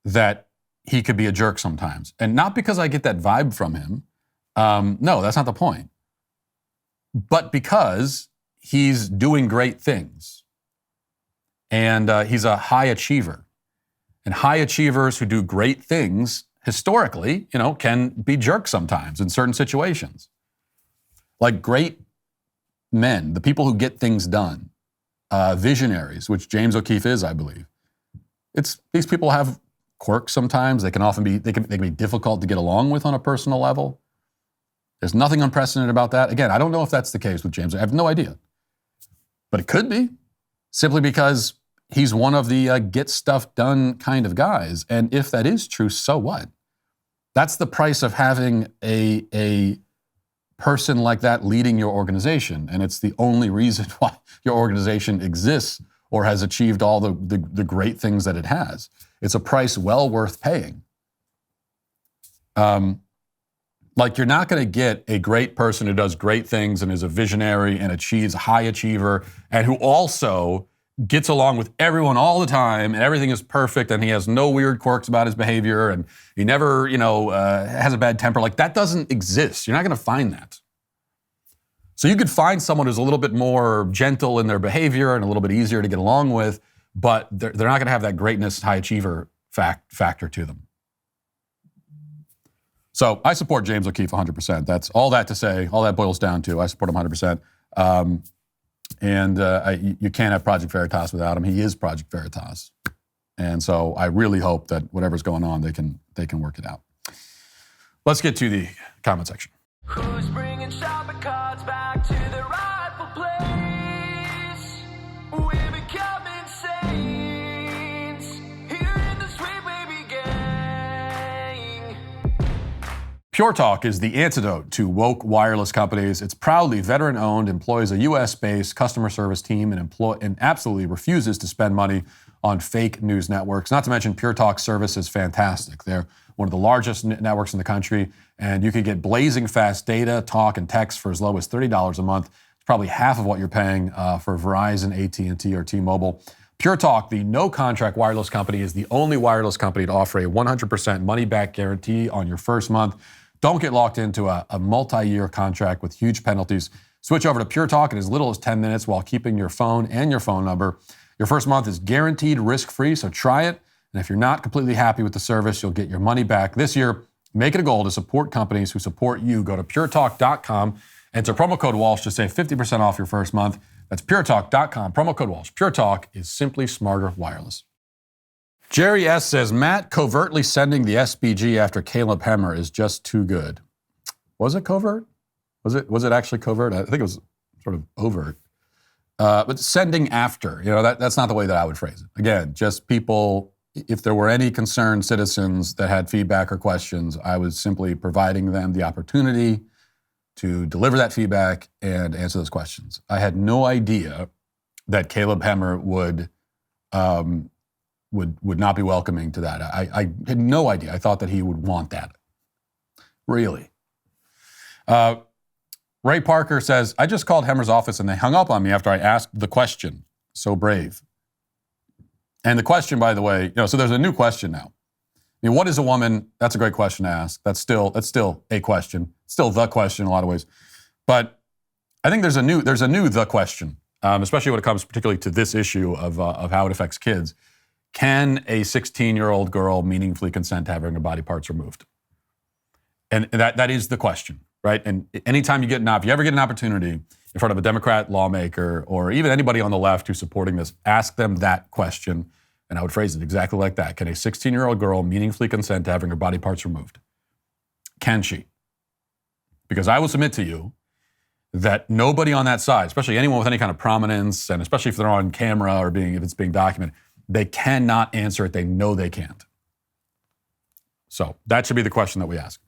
that he could be a jerk sometimes. And not because I get that vibe from him. No, that's not the point. But because he's doing great things. And he's a high achiever. And high achievers who do great things, historically, can be jerks sometimes in certain situations. Like great men, the people who get things done, visionaries, which James O'Keefe is, I believe. These people have quirks sometimes. They can often be difficult to get along with on a personal level. There's nothing unprecedented about that. Again, I don't know if that's the case with James. I have no idea. But it could be, simply because he's one of the get stuff done kind of guys. And if that is true, so what? That's the price of having a person like that leading your organization. And it's the only reason why your organization exists or has achieved all the great things that it has. It's a price well worth paying. Like, you're not going to get a great person who does great things and is a visionary and achieves a high achiever and who also gets along with everyone all the time and everything is perfect and he has no weird quirks about his behavior and he never, has a bad temper. Like, that doesn't exist. You're not going to find that. So you could find someone who's a little bit more gentle in their behavior and a little bit easier to get along with, but they're not going to have that greatness, high achiever factor to them. So I support James O'Keefe 100%. That's all that to say, all that boils down to, I support him 100%. You can't have Project Veritas without him. He is Project Veritas. And so I really hope that whatever's going on, they can work it out. Let's get to the comment section. Who's bringing shopping carts back to the rightful place? We're becoming saints here in the Sweet Baby Gang. Pure Talk is the antidote to woke wireless companies. It's proudly veteran-owned, employs a U.S.-based customer service team, and absolutely refuses to spend money on fake news networks. Not to mention, Pure Talk's service is fantastic. They're one of the largest networks in the country, and you can get blazing fast data, talk, and text for as low as $30 a month. It's probably half of what you're paying for Verizon, AT&T, or T-Mobile. Pure Talk, the no-contract wireless company, is the only wireless company to offer a 100% money-back guarantee on your first month. Don't get locked into a multi-year contract with huge penalties. Switch over to Pure Talk in as little as 10 minutes while keeping your phone and your phone number. Your first month is guaranteed risk-free, so try it. And if you're not completely happy with the service, you'll get your money back. This year, make it a goal to support companies who support you. Go to puretalk.com, enter promo code Walsh to save 50% off your first month. That's puretalk.com, promo code Walsh. Pure Talk is simply smarter wireless. Jerry S. says, Matt covertly sending the SBG after Caleb Hemmer is just too good. Was it covert? Was it actually covert? I think it was sort of overt. But sending after, that's not the way that I would phrase it. Again, just people, if there were any concerned citizens that had feedback or questions, I was simply providing them the opportunity to deliver that feedback and answer those questions. I had no idea that Caleb Hemmer would not be welcoming to that. I had no idea. I thought that he would want that. Really. Ray Parker says, I just called Hemmer's office and they hung up on me after I asked the question. So brave. And the question, by the way, so there's a new question now. I mean, what is a woman? That's a great question to ask. That's still a question. Still the question in a lot of ways. But I think there's a new the question, especially when it comes particularly to this issue of how it affects kids. Can a 16-year-old girl meaningfully consent to having her body parts removed? And that is the question, right? And anytime if you ever get an opportunity in front of a Democrat lawmaker or even anybody on the left who's supporting this, ask them that question. And I would phrase it exactly like that. Can a 16-year-old girl meaningfully consent to having her body parts removed? Can she? Because I will submit to you that nobody on that side, especially anyone with any kind of prominence, and especially if they're on camera or if it's being documented, they cannot answer it. They know they can't. So that should be the question that we ask.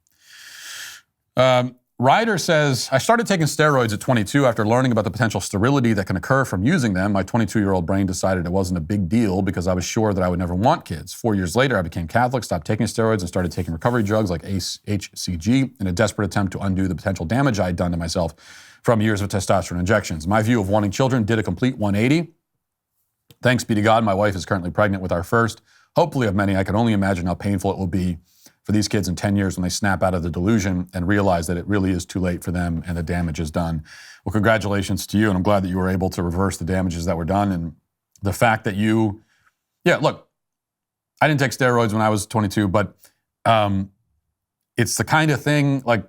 Ryder says, I started taking steroids at 22 after learning about the potential sterility that can occur from using them. My 22-year-old brain decided it wasn't a big deal because I was sure that I would never want kids. 4 years later, I became Catholic, stopped taking steroids, and started taking recovery drugs like HCG in a desperate attempt to undo the potential damage I had done to myself from years of testosterone injections. My view of wanting children did a complete 180. Thanks be to God, my wife is currently pregnant with our first, hopefully of many. I can only imagine how painful it will be for these kids in 10 years when they snap out of the delusion and realize that it really is too late for them and the damage is done. Well, congratulations to you, and I'm glad that you were able to reverse the damages that were done. And the fact that look, I didn't take steroids when I was 22, but it's the kind of thing, like,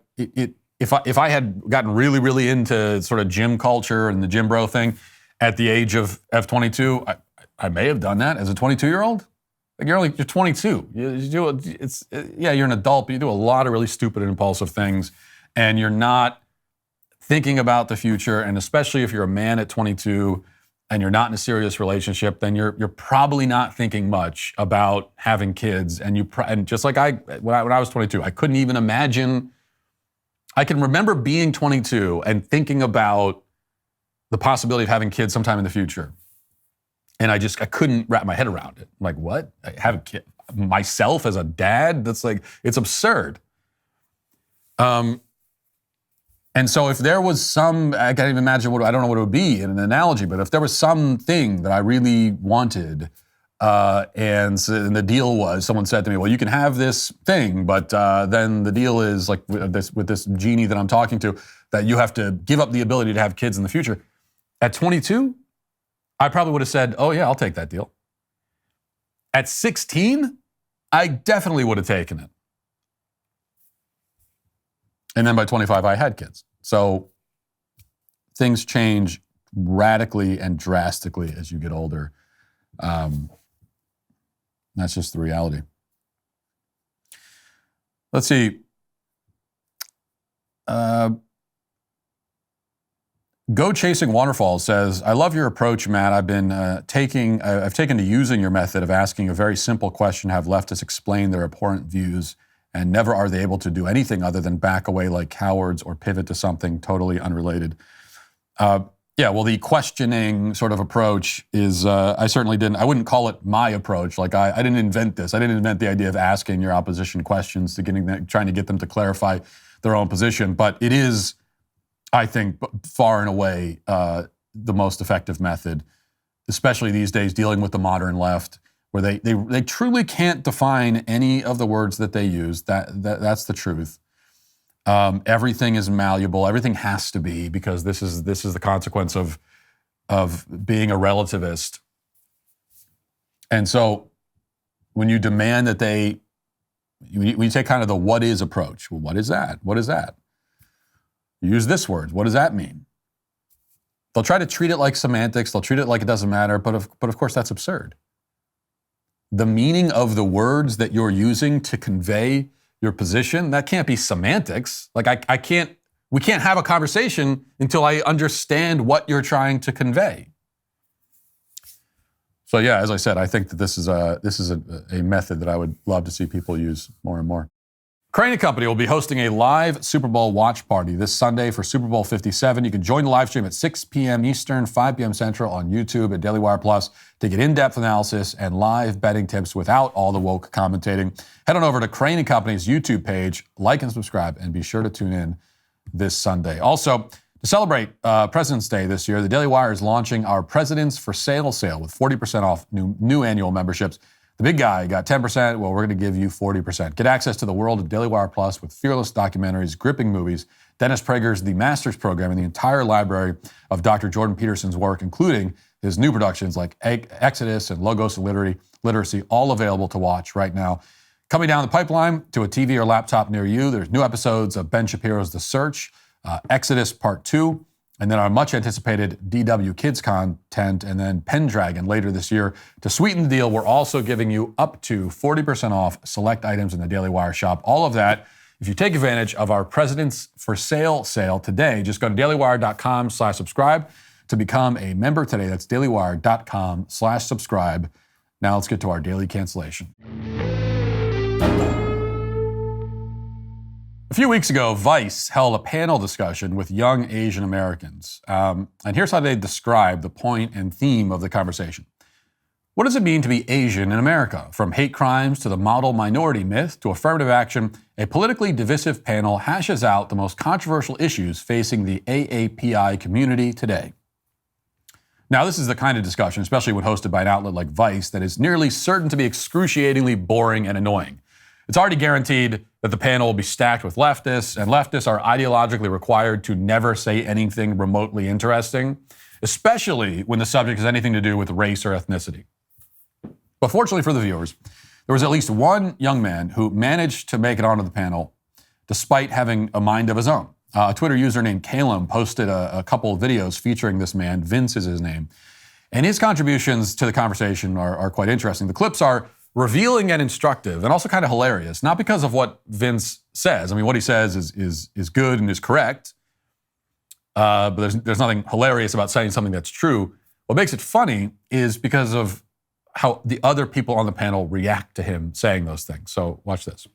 if I had gotten really, really into sort of gym culture and the gym bro thing at the age of 22, I may have done that as a 22-year-old. Like you're 22. You're an adult, but you do a lot of really stupid and impulsive things, and you're not thinking about the future. And especially if you're a man at 22 and you're not in a serious relationship, then you're probably not thinking much about having kids. And just like when I was 22, I couldn't even imagine. I can remember being 22 and thinking about the possibility of having kids sometime in the future. And I couldn't wrap my head around it. I'm like, what? I have a kid, myself as a dad? That's like, it's absurd. And so if there was I can't even imagine I don't know what it would be in an analogy, but if there was something that I really wanted, and the deal was, someone said to me, well, you can have this thing, but then the deal is like with this genie that I'm talking to, that you have to give up the ability to have kids in the future. At 22, I probably would have said, oh yeah, I'll take that deal. At 16, I definitely would have taken it. And then by 25, I had kids. So things change radically and drastically as you get older. That's just the reality. Let's see. Go Chasing Waterfalls says, I love your approach, Matt. I've taken to using your method of asking a very simple question, have leftists explain their abhorrent views, and never are they able to do anything other than back away like cowards or pivot to something totally unrelated. Well, the questioning sort of approach is, I wouldn't call it my approach. Like I didn't invent this. I didn't invent the idea of asking your opposition questions trying to get them to clarify their own position, but it is, I think, far and away the most effective method, especially these days dealing with the modern left, where they truly can't define any of the words that they use. That's the truth. Everything is malleable. Everything has to be, because this is the consequence of being a relativist. And so when you demand that when you take kind of the what is approach, well, what is that? What is that? Use this word. What does that mean? They'll try to treat it like semantics. They'll treat it like it doesn't matter. But of course, that's absurd. The meaning of the words that you're using to convey your position, that can't be semantics. Like we can't have a conversation until I understand what you're trying to convey. So yeah, as I said, I think that this is a method that I would love to see people use more and more. Crane & Company will be hosting a live Super Bowl watch party this Sunday for Super Bowl 57. You can join the live stream at 6 p.m. Eastern, 5 p.m. Central on YouTube at Daily Wire Plus to get in-depth analysis and live betting tips without all the woke commentating. Head on over to Crane & Company's YouTube page, like and subscribe, and be sure to tune in this Sunday. Also, to celebrate President's Day this year, the Daily Wire is launching our Presidents for Sale sale with 40% off new annual memberships. The big guy got 10%. Well, we're going to give you 40%. Get access to the world of Daily Wire Plus with fearless documentaries, gripping movies, Dennis Prager's The Masters Program, and the entire library of Dr. Jordan Peterson's work, including his new productions like Exodus and Logos and Literacy, all available to watch right now. Coming down the pipeline to a TV or laptop near you, there's new episodes of Ben Shapiro's The Search, Exodus Part 2, and then our much-anticipated DW Kids content, and then Pendragon later this year. To sweeten the deal, we're also giving you up to 40% off select items in the Daily Wire shop. All of that if you take advantage of our Presidents for Sale sale today. Just go to dailywire.com/subscribe to become a member today. That's dailywire.com/subscribe. Now let's get to our daily cancellation. A few weeks ago, Vice held a panel discussion with young Asian Americans. And here's how they describe the point and theme of the conversation. What does it mean to be Asian in America? From hate crimes to the model minority myth to affirmative action, a politically divisive panel hashes out the most controversial issues facing the AAPI community today. Now, this is the kind of discussion, especially when hosted by an outlet like Vice, that is nearly certain to be excruciatingly boring and annoying. It's already guaranteed that the panel will be stacked with leftists, and leftists are ideologically required to never say anything remotely interesting, especially when the subject has anything to do with race or ethnicity. But fortunately for the viewers, there was at least one young man who managed to make it onto the panel despite having a mind of his own. A Twitter user named Calum posted a couple of videos featuring this man. Vince is his name. And his contributions to the conversation are quite interesting. The clips are revealing and instructive and also kind of hilarious, not because of what Vince says. I mean, what he says is good and is correct, but there's nothing hilarious about saying something that's true. What makes it funny is because of how the other people on the panel react to him saying those things. So watch this.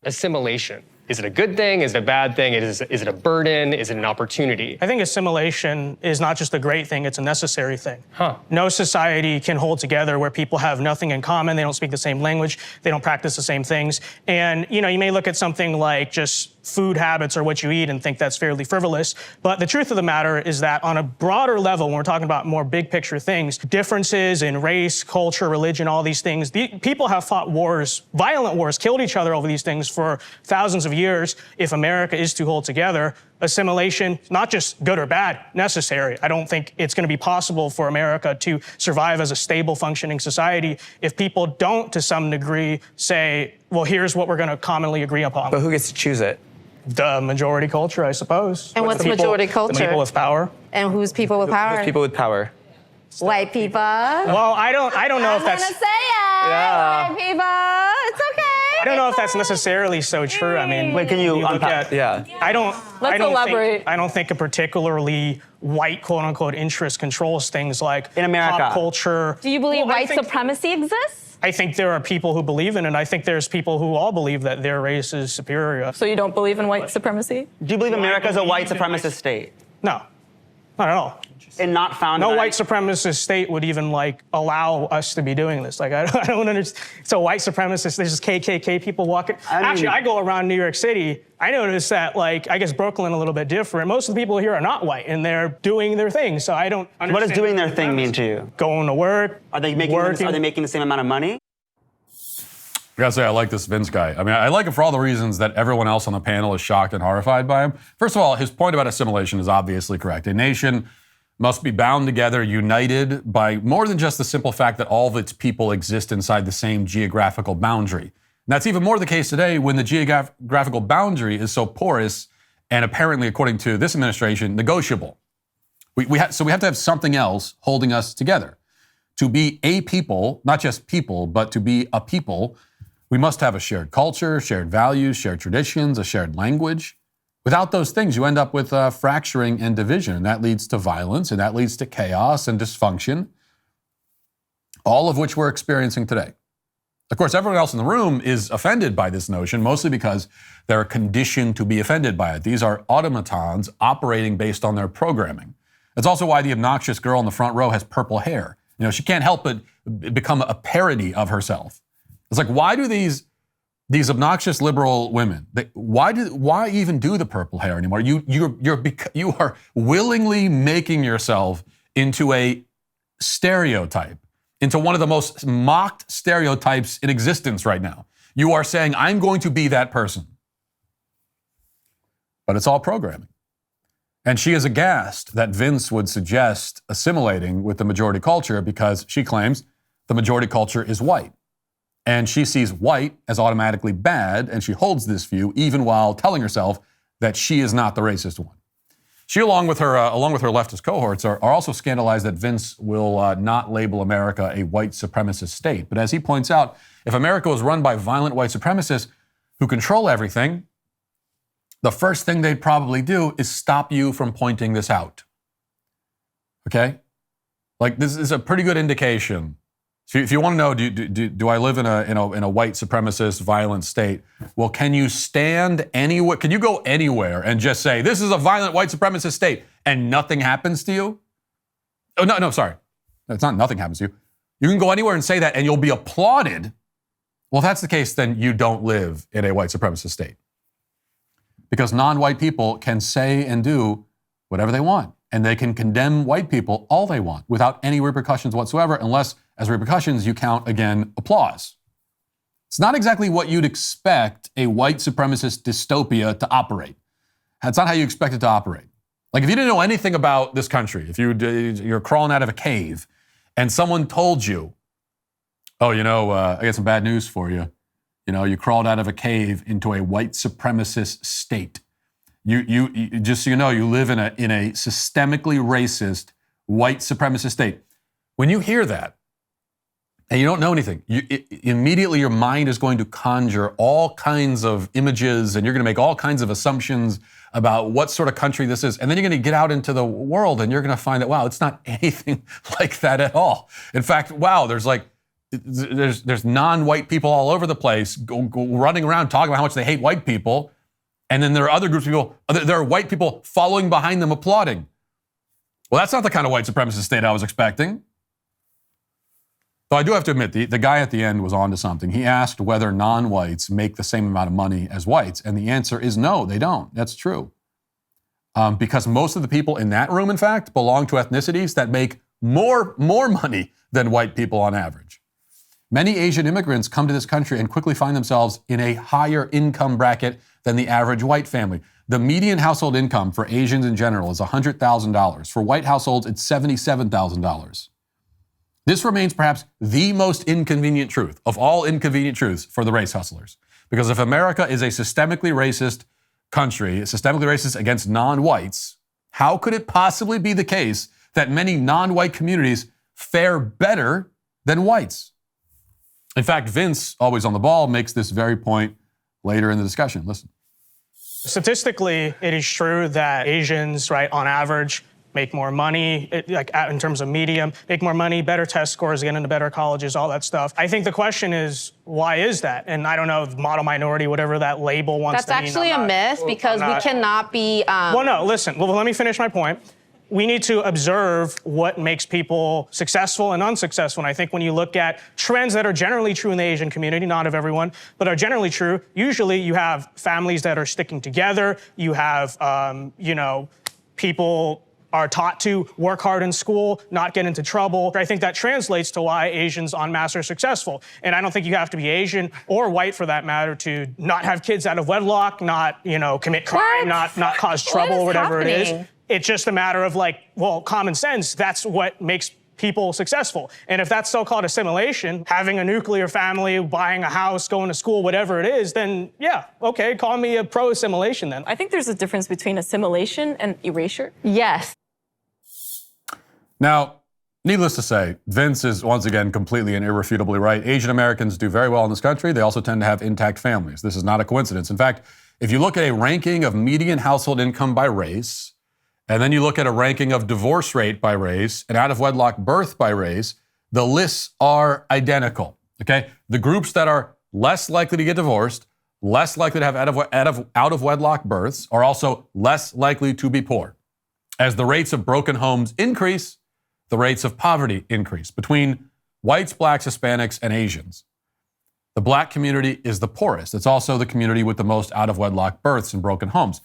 Assimilation. Is it a good thing? Is it a bad thing? Is it a burden? Is it an opportunity? I think assimilation is not just a great thing, it's a necessary thing. No society can hold together where people have nothing in common, they don't speak the same language, they don't practice the same things. And, you may look at something like just food habits or what you eat and think that's fairly frivolous. But the truth of the matter is that on a broader level, when we're talking about more big picture things, differences in race, culture, religion, all these things, people have fought wars, violent wars, killed each other over these things for thousands of years. If America is to hold together, assimilation, not just good or bad, necessary. I don't think it's going to be possible for America to survive as a stable, functioning society if people don't, to some degree, say, well, here's what we're going to commonly agree upon. But who gets to choose it? The majority culture, I suppose. And what's majority culture? The people with power. And who's people with power? Who's people with power? White people. Well, I don't know if that's... I'm gonna say it. Yeah. White people. It's okay. I don't know if that's necessarily so true. I mean, wait, can you unpack? Let's elaborate. I don't think a particularly white, quote unquote, interest controls things like in America. Pop culture. Do you believe white supremacy exists? I think there are people who believe in it. I think there's people who all believe that their race is superior. So you don't believe in white supremacy? Do you believe America's a white supremacist state? No, not at all. And not found. No white supremacist state would even allow us to be doing this. I don't understand. So white supremacists, there's just KKK people walking. Actually, I go around New York City. I notice that, I guess Brooklyn a little bit different. Most of the people here are not white, and they're doing their thing. So I don't understand. What does doing their thing mean to you? Going to work. Are they making the same amount of money? I gotta say, I like this Vince guy. I mean, I like him for all the reasons that everyone else on the panel is shocked and horrified by him. First of all, his point about assimilation is obviously correct. A nation must be bound together, united by more than just the simple fact that all of its people exist inside the same geographical boundary. And that's even more the case today when the geographical boundary is so porous and apparently, according to this administration, negotiable. So we have to have something else holding us together. To be a people, not just people, but to be a people, we must have a shared culture, shared values, shared traditions, a shared language. Without those things, you end up with fracturing and division, and that leads to violence, and that leads to chaos and dysfunction, all of which we're experiencing today. Of course, everyone else in the room is offended by this notion, mostly because they're conditioned to be offended by it. These are automatons operating based on their programming. That's also why the obnoxious girl in the front row has purple hair. She can't help but become a parody of herself. It's like, why do these obnoxious liberal women, why even do the purple hair anymore? You are willingly making yourself into a stereotype, into one of the most mocked stereotypes in existence right now. You are saying, I'm going to be that person. But it's all programming. And she is aghast that Vince would suggest assimilating with the majority culture because she claims the majority culture is white. And she sees white as automatically bad, and she holds this view even while telling herself that she is not the racist one. She, along with her leftist cohorts, are also scandalized that Vince will not label America a white supremacist state. But as he points out, if America was run by violent white supremacists, who control everything, the first thing they'd probably do is stop you from pointing this out. Okay? Like, this is a pretty good indication. So if you want to know, do I live in a white supremacist, violent state? Well, can you stand anywhere? Can you go anywhere and just say, this is a violent white supremacist state, and nothing happens to you? Oh, no, sorry. It's not nothing happens to you. You can go anywhere and say that, and you'll be applauded. Well, if that's the case, then you don't live in a white supremacist state. Because non-white people can say and do whatever they want. And they can condemn white people all they want without any repercussions whatsoever, unless, as repercussions, you count, again, applause. It's not exactly what you'd expect a white supremacist dystopia to operate. That's not how you expect it to operate. Like, if you didn't know anything about this country, if you're crawling out of a cave and someone told you, oh, I got some bad news for you. You crawled out of a cave into a white supremacist state. You just so you know, you live in a systemically racist white supremacist state. When you hear that and you don't know anything, immediately your mind is going to conjure all kinds of images, and you're going to make all kinds of assumptions about what sort of country this is. And then you're going to get out into the world and you're going to find that, wow, it's not anything like that at all. In fact, wow, there's non-white people all over the place go running around talking about how much they hate white people. And then there are other groups of people, there are white people following behind them applauding. Well, that's not the kind of white supremacist state I was expecting. Though I do have to admit, the guy at the end was onto something. He asked whether non-whites make the same amount of money as whites. And the answer is no, they don't. That's true. Because most of the people in that room, in fact, belong to ethnicities that make more money than white people on average. Many Asian immigrants come to this country and quickly find themselves in a higher income bracket than the average white family. The median household income for Asians in general is $100,000. For white households, it's $77,000. This remains perhaps the most inconvenient truth of all inconvenient truths for the race hustlers. Because if America is a systemically racist country, systemically racist against non-whites, how could it possibly be the case that many non-white communities fare better than whites? In fact, Vince, always on the ball, makes this very point later in the discussion. Listen. Statistically, it is true that Asians, right, on average, make more money, in terms of medium, make more money, better test scores, get into better colleges, all that stuff. I think the question is, why is that? And I don't know, model minority, whatever that label wants to mean. That's actually a myth, because we cannot be... Well, no, listen. Well, let me finish my point. We need to observe what makes people successful and unsuccessful. And I think when you look at trends that are generally true in the Asian community, not of everyone, but are generally true, usually you have families that are sticking together. You have, people are taught to work hard in school, not get into trouble. I think that translates to why Asians en masse are successful. And I don't think you have to be Asian or white, for that matter, to not have kids out of wedlock, not, commit crime, not cause trouble, or whatever it is. It's just a matter of common sense. That's what makes people successful. And if that's so-called assimilation, having a nuclear family, buying a house, going to school, whatever it is, then yeah, okay, call me a pro-assimilation then. I think there's a difference between assimilation and erasure. Yes. Now, needless to say, Vince is once again completely and irrefutably right. Asian Americans do very well in this country. They also tend to have intact families. This is not a coincidence. In fact, if you look at a ranking of median household income by race, and then you look at a ranking of divorce rate by race and out-of-wedlock birth by race, the lists are identical, okay? The groups that are less likely to get divorced, less likely to have out-of-wedlock births, are also less likely to be poor. As the rates of broken homes increase, the rates of poverty increase between whites, blacks, Hispanics, and Asians. The black community is the poorest. It's also the community with the most out-of-wedlock births and broken homes.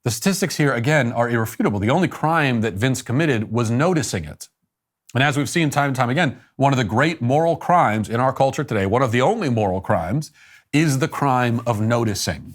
The statistics here, again, are irrefutable. The only crime that Vince committed was noticing it. And as we've seen time and time again, one of the great moral crimes in our culture today, one of the only moral crimes, is the crime of noticing.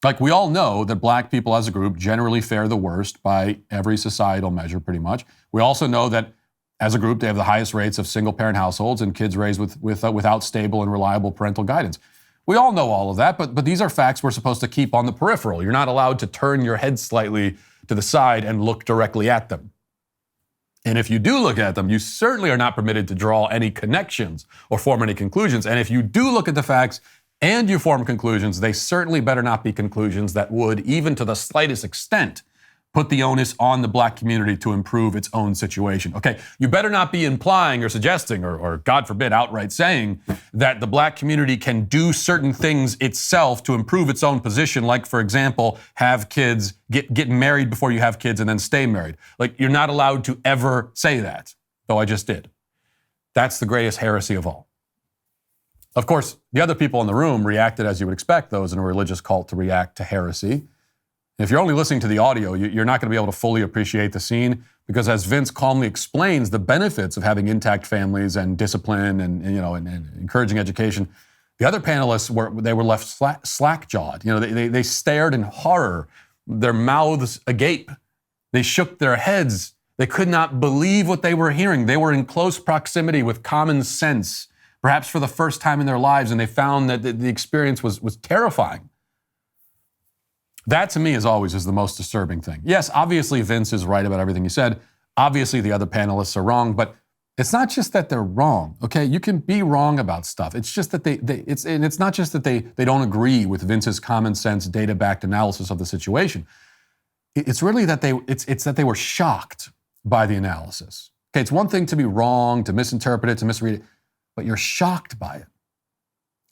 Like, we all know that black people as a group generally fare the worst by every societal measure, pretty much. We also know that as a group, they have the highest rates of single-parent households and kids raised without stable and reliable parental guidance. We all know all of that, but these are facts we're supposed to keep on the peripheral. You're not allowed to turn your head slightly to the side and look directly at them. And if you do look at them, you certainly are not permitted to draw any connections or form any conclusions. And if you do look at the facts and you form conclusions, they certainly better not be conclusions that would, even to the slightest extent, put the onus on the black community to improve its own situation. Okay, you better not be implying or suggesting or God forbid, outright saying that the black community can do certain things itself to improve its own position, like, for example, have kids, get married before you have kids and then stay married. Like, you're not allowed to ever say that, though I just did. That's the greatest heresy of all. Of course, the other people in the room reacted as you would expect those in a religious cult to react to heresy. If you're only listening to the audio, you're not going to be able to fully appreciate the scene because, as Vince calmly explains, the benefits of having intact families and discipline and encouraging education, the other panelists were left slack-jawed. They stared in horror, their mouths agape. They shook their heads. They could not believe what they were hearing. They were in close proximity with common sense, perhaps for the first time in their lives, and they found that the experience was terrifying. That, to me, is the most disturbing thing. Yes, obviously, Vince is right about everything he said. Obviously, the other panelists are wrong, but it's not just that they're wrong, okay? You can be wrong about stuff. It's just that it's not just that they don't agree with Vince's common sense, data-backed analysis of the situation. It's really that they were shocked by the analysis. Okay, it's one thing to be wrong, to misinterpret it, to misread it, but you're shocked by it.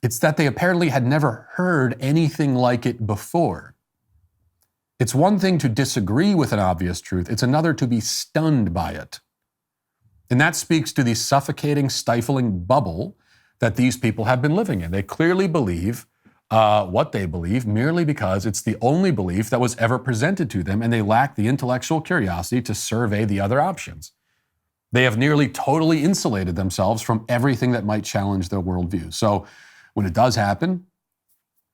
It's that they apparently had never heard anything like it before. It's one thing to disagree with an obvious truth. It's another to be stunned by it. And that speaks to the suffocating, stifling bubble that these people have been living in. They clearly believe what they believe merely because it's the only belief that was ever presented to them, and they lack the intellectual curiosity to survey the other options. They have nearly totally insulated themselves from everything that might challenge their worldview. So when it does happen,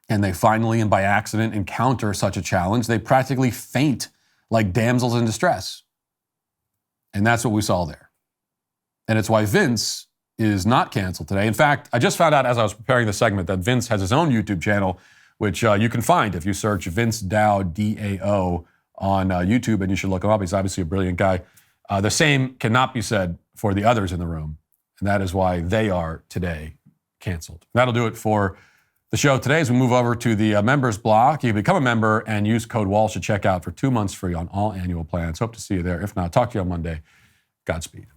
and they finally and by accident encounter such a challenge, they practically faint like damsels in distress. And that's what we saw there. And it's why Vince is not canceled today. In fact, I just found out as I was preparing the segment that Vince has his own YouTube channel, which you can find if you search Vince Dao, D-A-O, on YouTube, and you should look him up. He's obviously a brilliant guy. The same cannot be said for the others in the room, and that is why they are today canceled. That'll do it for the show today. As we move over to the members block, you can become a member and use code Walsh to check out for 2 months free on all annual plans. Hope to see you there. If not, talk to you on Monday. Godspeed.